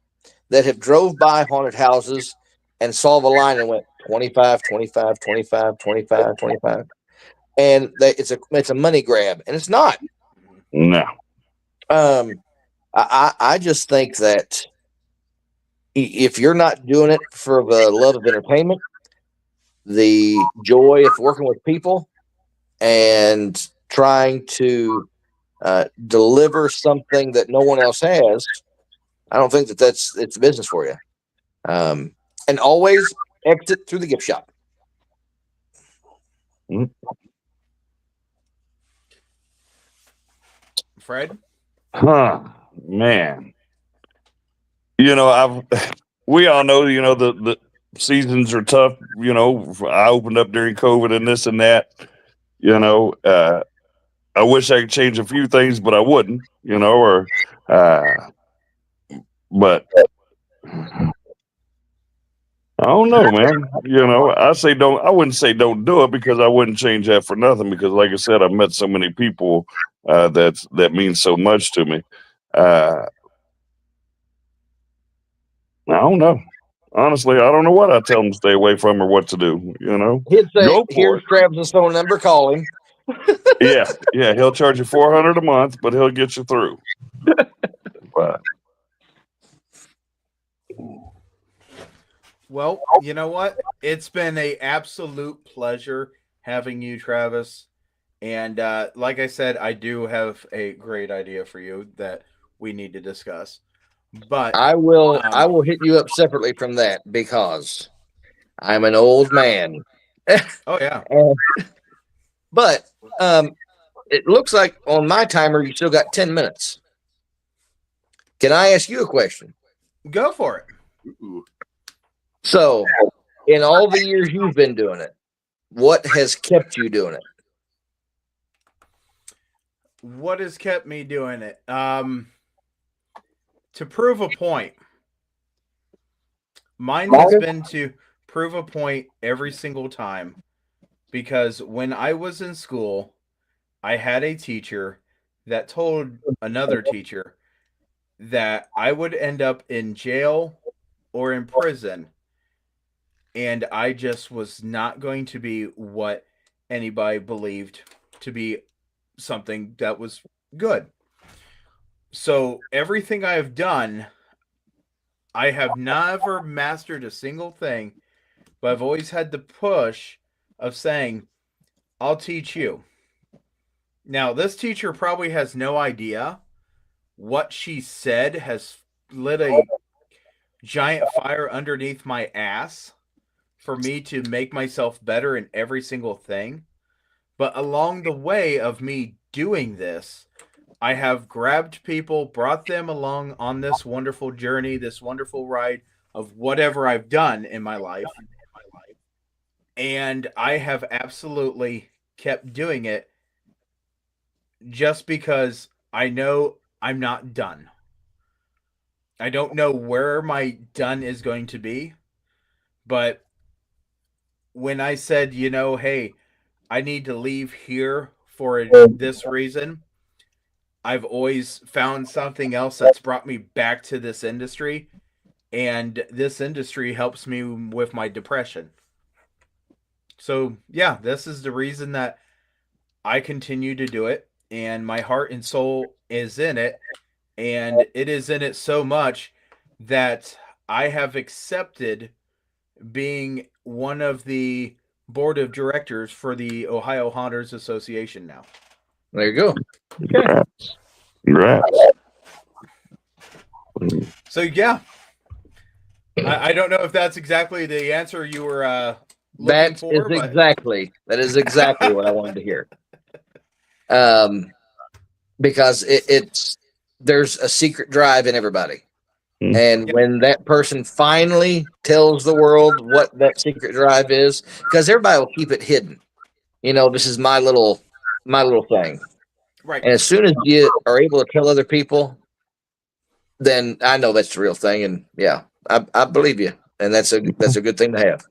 that have drove by haunted houses and saw the line and went 25, 25, 25, 25, 25. And it's a money grab, and it's not. No. I just think that if you're not doing it for the love of entertainment, the joy of working with people, and trying to deliver something that no one else has, I don't think it's a business for you. And always exit through the gift shop. Fred? Huh, man. We all know, the seasons are tough. I opened up during COVID and this and that. I wish I could change a few things, but I wouldn't, but I don't know, man. I wouldn't say don't do it because I wouldn't change that for nothing. Because, like I said, I've met so many people that means so much to me. I don't know. Honestly, I don't know what I tell them to stay away from or what to do. He'd say, Go for "Here's it." Travis's phone number. Call him." Yeah. He'll charge you $400 a month, but he'll get you through. But Well, you know what? It's been an absolute pleasure having you, Travis. And like I said, I do have a great idea for you that we need to discuss. But I will hit you up separately from that because I'm an old man. Oh yeah. But it looks like on my timer you still got 10 minutes. Can I ask you a question? Go for it. Ooh. So, in all the years you've been doing it, what has kept you doing it? What has kept me doing it? To prove a point. Mine has been to prove a point every single time. Because when I was in school, I had a teacher that told another teacher that I would end up in jail or in prison. And I just was not going to be what anybody believed to be something that was good. So everything I have done, I have never mastered a single thing, but I've always had the push of saying, I'll teach you. Now, this teacher probably has no idea what she said has lit a giant fire underneath my ass for me to make myself better in every single thing. But along the way of me doing this, I have grabbed people, brought them along on this wonderful journey, this wonderful ride of whatever I've done in my life. And I have absolutely kept doing it just because I know I'm not done. I don't know where my done is going to be, but when I said, hey, I need to leave here for this reason, I've always found something else that's brought me back to this industry, and this industry helps me with my depression. So, yeah, this is the reason that I continue to do it, and my heart and soul is in it, and it is in it so much that I have accepted being one of the board of directors for the Ohio Haunters Association now. There you go. Okay. Congrats. So, yeah. I don't know if that's exactly the answer you were looking for. That is exactly what I wanted to hear. Because there's a secret drive in everybody. And when that person finally tells the world what that secret drive is, because everybody will keep it hidden. This is my little thing. Right. And as soon as you are able to tell other people, then I know that's the real thing. And yeah, I believe you. And that's a good thing to have.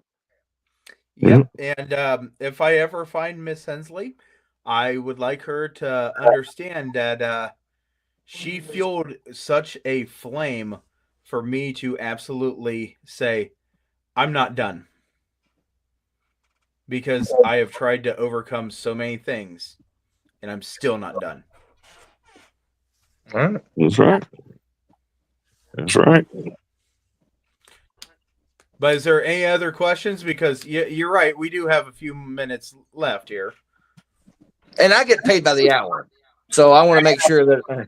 Yep. And if I ever find Miss Hensley, I would like her to understand that she fueled such a flame for me to absolutely say, I'm not done. Because I have tried to overcome so many things, and I'm still not done. That's right. That's right. But is there any other questions? Because you're right. We do have a few minutes left here. And I get paid by the hour. So I want to make sure that...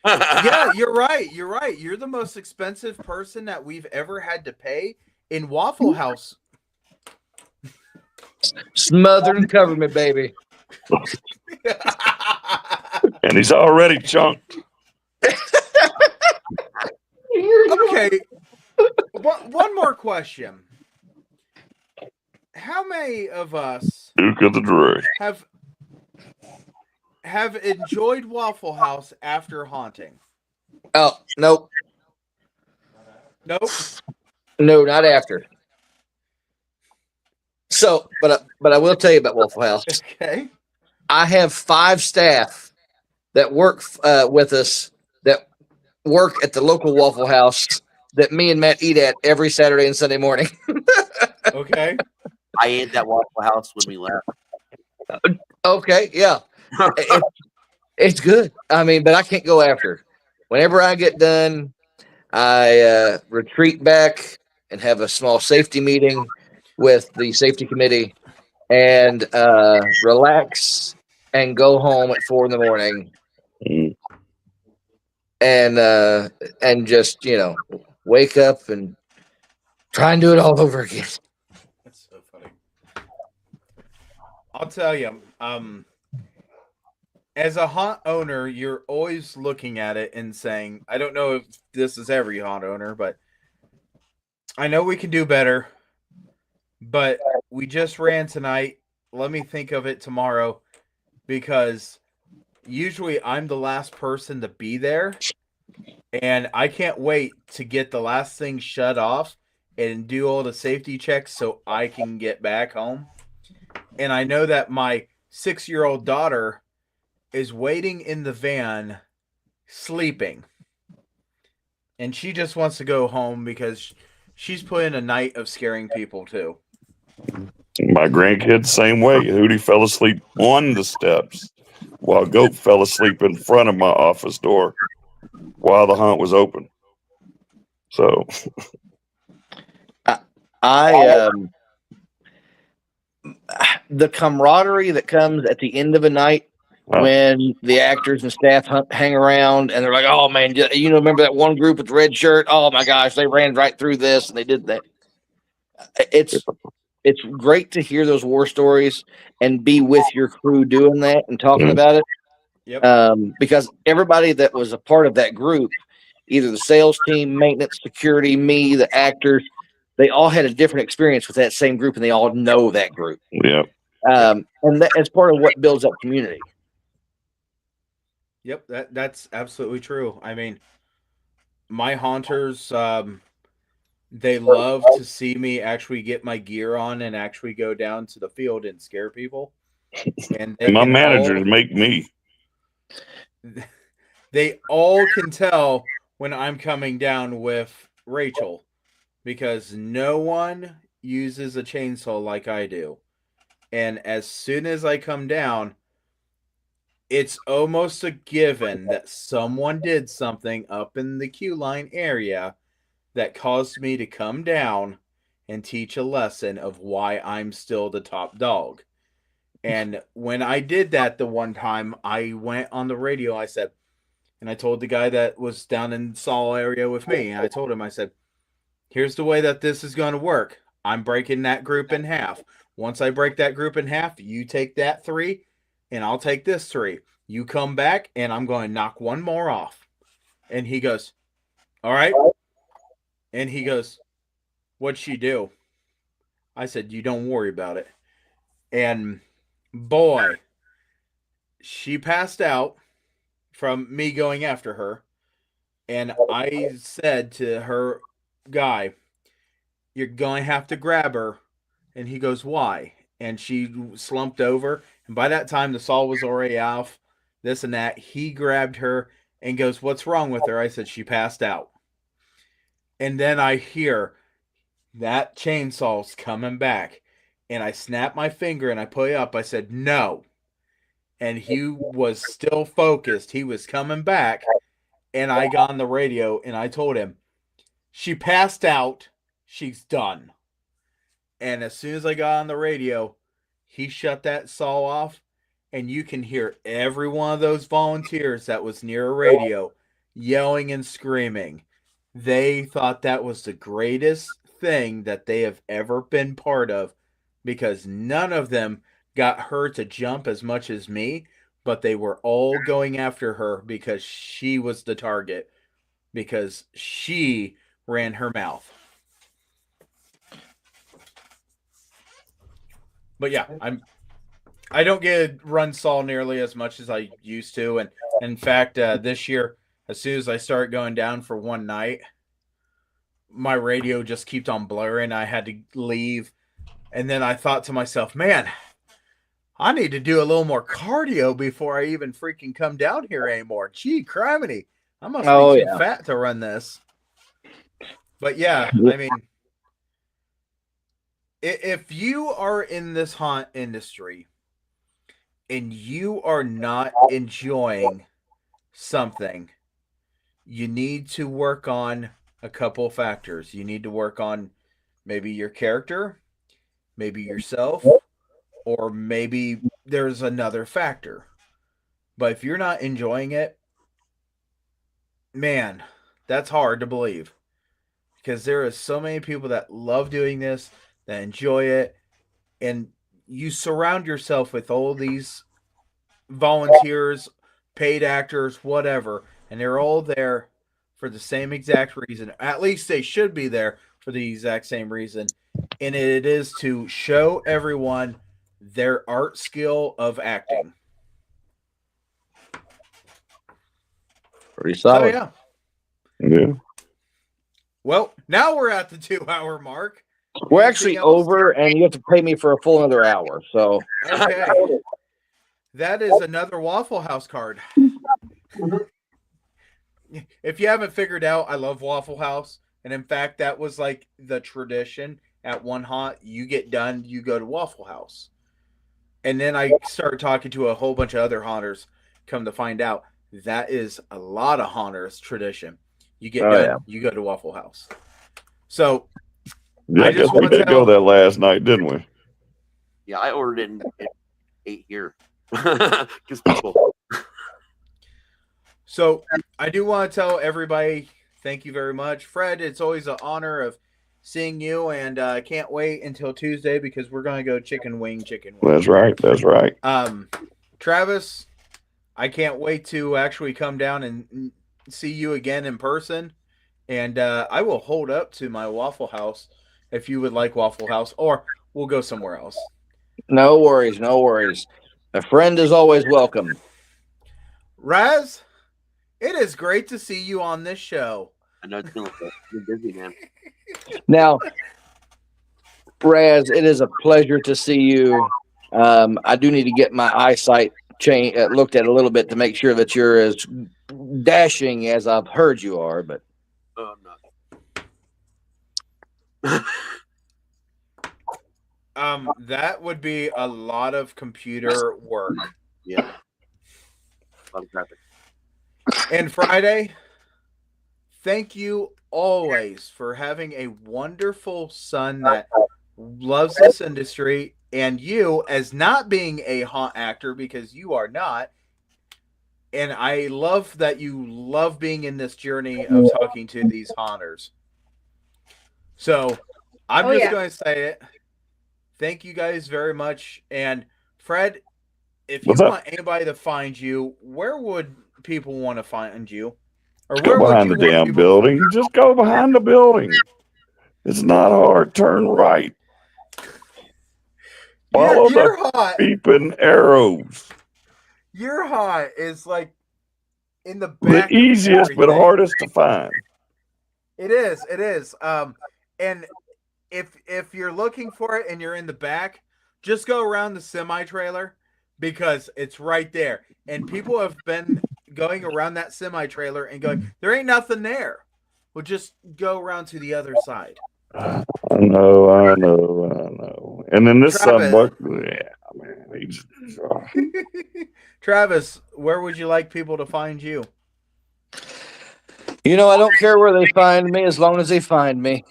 Yeah, you're right. You're right. You're the most expensive person that we've ever had to pay in Waffle House. Smother and cover me, baby. And he's already chunked. Okay. One more question. How many of us Duke of the Dre have enjoyed Waffle House after haunting? Oh, nope. Nope. No, not after. So, but I will tell you about Waffle House. Okay. I have 5 staff that work with us that work at the local Waffle House that me and Matt eat at every Saturday and Sunday morning. Okay. I ate that Waffle House when we left. Okay, yeah. It's good. I mean, but I can't go after. Whenever I get done, I retreat back and have a small safety meeting with the safety committee and relax and go home at 4 a.m. and just, wake up and try and do it all over again. That's so funny. I'll tell you, as a haunt owner, you're always looking at it and saying, I don't know if this is every haunt owner, but I know we can do better. But we just ran tonight. Let me think of it tomorrow, because usually I'm the last person to be there, and I can't wait to get the last thing shut off and do all the safety checks so I can get back home. And I know that my 6-year-old daughter is waiting in the van sleeping, and she just wants to go home because she's put in a night of scaring people too. My grandkids, same way. Hootie fell asleep on the steps while Goat fell asleep in front of my office door while the hunt was open. So the camaraderie that comes at the end of a night when the actors and staff hang around and they're like, oh man, remember that one group with the red shirt? Oh my gosh, they ran right through this and they did that. It's great to hear those war stories and be with your crew doing that and talking about it. Yep. Because everybody that was a part of that group, either the sales team, maintenance, security, me, the actors, they all had a different experience with that same group, and they all know that group. Yeah. And that is part of what builds up community. Yep, that's absolutely true. I mean, my haunters, they love to see me actually get my gear on and actually go down to the field and scare people. And my managers make me. They all can tell when I'm coming down with Rachel, because no one uses a chainsaw like I do. And as soon as I come down, it's almost a given that someone did something up in the queue line area that caused me to come down and teach a lesson of why I'm still the top dog. And when I did that the one time, I went on the radio, I said, and I told the guy that was down in Saul area with me, and I told him, I said, here's the way that this is going to work. I'm breaking that group in half. Once I break that group in half, you take that 3, and I'll take this 3. You come back, and I'm going to knock one more off. And he goes, all right. And he goes, what'd she do? I said, you don't worry about it. And boy, she passed out from me going after her. And I said to her guy, you're going to have to grab her. And he goes, why? And she slumped over. And by that time, the saw was already off, this and that. He grabbed her and goes, what's wrong with her? I said, she passed out. And then I hear that chainsaw's coming back. And I snapped my finger and I put it up. I said, no. And he was still focused. He was coming back. And I got on the radio and I told him, she passed out. She's done. And as soon as I got on the radio, he shut that saw off. And you can hear every one of those volunteers that was near a radio yelling and screaming. They thought that was the greatest thing that they have ever been part of because none of them got her to jump as much as me, but they were all going after her because she was the target, because she ran her mouth. But yeah, I don't get run Saul nearly as much as I used to, and in fact, this year, as soon as I start going down for one night, my radio just keeps on blurring. I had to leave, and then I thought to myself, man, I need to do a little more cardio before I even freaking come down here anymore. Gee, criminy, I must be too fat to run this. But yeah, I mean, if you are in this haunt industry and you are not enjoying something, you need to work on a couple factors. You need to work on maybe your character, maybe yourself, or maybe there's another factor. But if you're not enjoying it, man, that's hard to believe, because there are so many people that love doing this, that enjoy it, and you surround yourself with all these volunteers, paid actors, whatever, and they're all there for the same exact reason. At least they should be there for the exact same reason, and it is to show everyone their art skill of acting. Pretty solid. Oh, yeah. Yeah. Well, now we're at the 2-hour mark. We're actually over, and you have to pay me for a full another hour. So okay, that is another Waffle House card. If you haven't figured out, I love Waffle House, and in fact, that was like the tradition at one haunt. You get done, you go to Waffle House, and then I started talking to a whole bunch of other haunters. Come to find out, that is a lot of haunters' tradition. You get done, you go to Waffle House. So. Yeah, I guess we did go that last night, didn't we? Yeah, I ordered it and ate here. Because people. So I do want to tell everybody thank you very much. Fred, it's always an honor of seeing you, and I can't wait until Tuesday because we're going to go chicken wing. That's right. That's right. Travis, I can't wait to actually come down and see you again in person. And I will hold up to my Waffle House if you would like Waffle House, or we'll go somewhere else. No worries, no worries. A friend is always welcome. Raz, it is great to see you on this show. I know it's you're busy, man. Now, Raz, it is a pleasure to see you. I do need to get my eyesight looked at a little bit to make sure that you're as dashing as I've heard you are, but I'm not. That would be a lot of computer work. Yeah. A lot of traffic. And Friday, thank you always for having a wonderful son that loves this industry, and you as not being a haunt actor, because you are not. And I love that you love being in this journey of talking to these haunters. So I'm just going to say it. Thank you guys very much. And Fred, if you want anybody to find you, where would people want to find you? Or where go behind the damn building. Just go behind the building. It's not hard. Turn right. Follow the beeping arrows. Your haunt is like in the back. The easiest but hardest to find. It is. It is. And if you're looking for it and you're in the back, just go around the semi-trailer because it's right there. And people have been going around that semi-trailer and going, there ain't nothing there. We'll just go around to the other side. I know. And then this sunbuck, man. Travis, where would you like people to find you? You know, I don't care where they find me as long as they find me.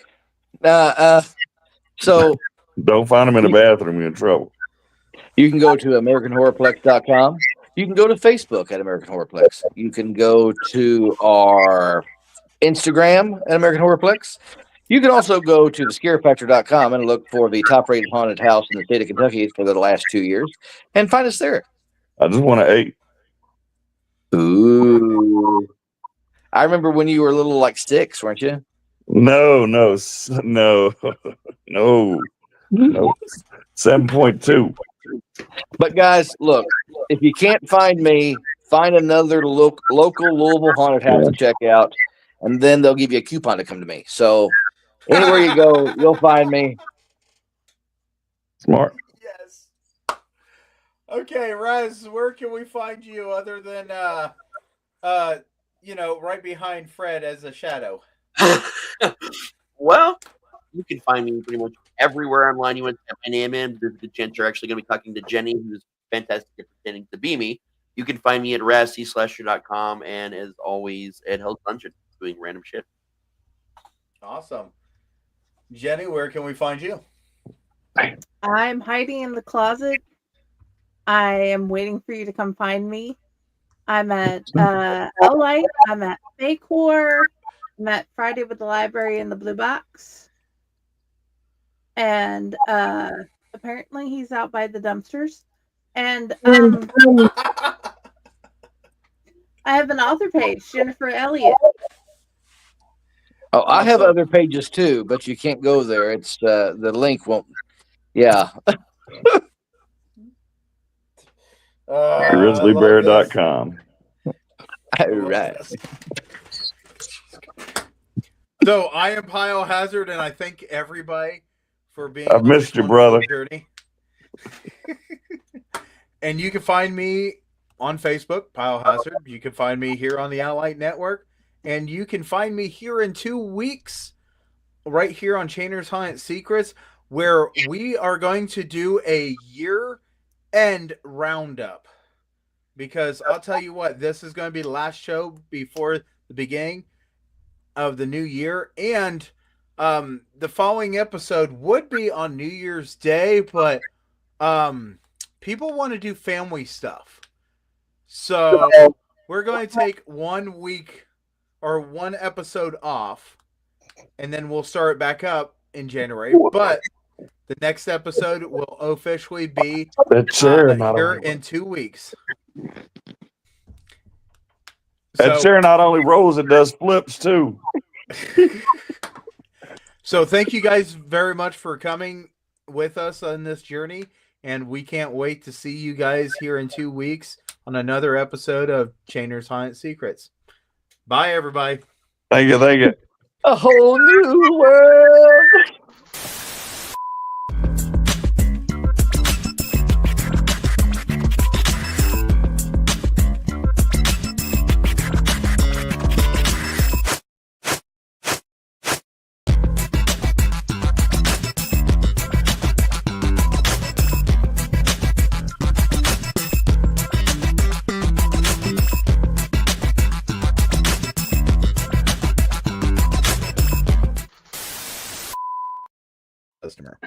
So don't find them in the bathroom, you're in trouble. You can go to AmericanHorrorplex.com. You can go to Facebook at American Horrorplex. You can go to our Instagram at American Horrorplex. You can also go to thescarefactor.com and look for the top-rated haunted house in the state of Kentucky for the last 2 years and find us there. I just want to 8. Ooh. I remember when you were little like 6, weren't you? No. 7.2. But guys, look, if you can't find me, find another local Louisville haunted house to check out, and then they'll give you a coupon to come to me. So anywhere you go, you'll find me. Smart. Yes. Okay, Raz, where can we find you other than right behind Fred as a shadow? Well, you can find me pretty much everywhere online you want to type my name in. There's a good chance you're actually going to be talking to Jenny, who's fantastic at pretending to be me. You can find me at raztslasher.com, and as always, at Hell's Dungeon, doing random shit. Awesome. Jenny, where can we find you? I'm hiding in the closet. I am waiting for you to come find me. I'm at Elliott. I'm at Fake Horror. I'm at Friday with the Library in the Blue Box. And apparently he's out by the dumpsters. And I have an author page, Jennifer Elliott. Oh, I have other pages too, but you can't go there. It's the link won't. Yeah. Grizzlybear.com. All right. So I am Pyle Hazard, and I thank everybody for being. I've missed you, brother. Journey. And you can find me on Facebook, Pyle Hazard. You can find me here on the Elliott Network, and you can find me here in 2 weeks, right here on Chainer's Haunted Secrets, where we are going to do a year-end roundup. Because I'll tell you what, this is going to be the last show before the beginning of the new year, and the following episode would be on New Year's Day, but people want to do family stuff, so we're going to take 1 week or one episode off, and then we'll start back up in January. But the next episode will officially be here in 2 weeks. That chair not only rolls, it does flips too. So thank you guys very much for coming with us on this journey, and we can't wait to see you guys here in 2 weeks on another episode of Chainer's Haunted Secrets. Bye, everybody. Thank you. A whole new world. Customer.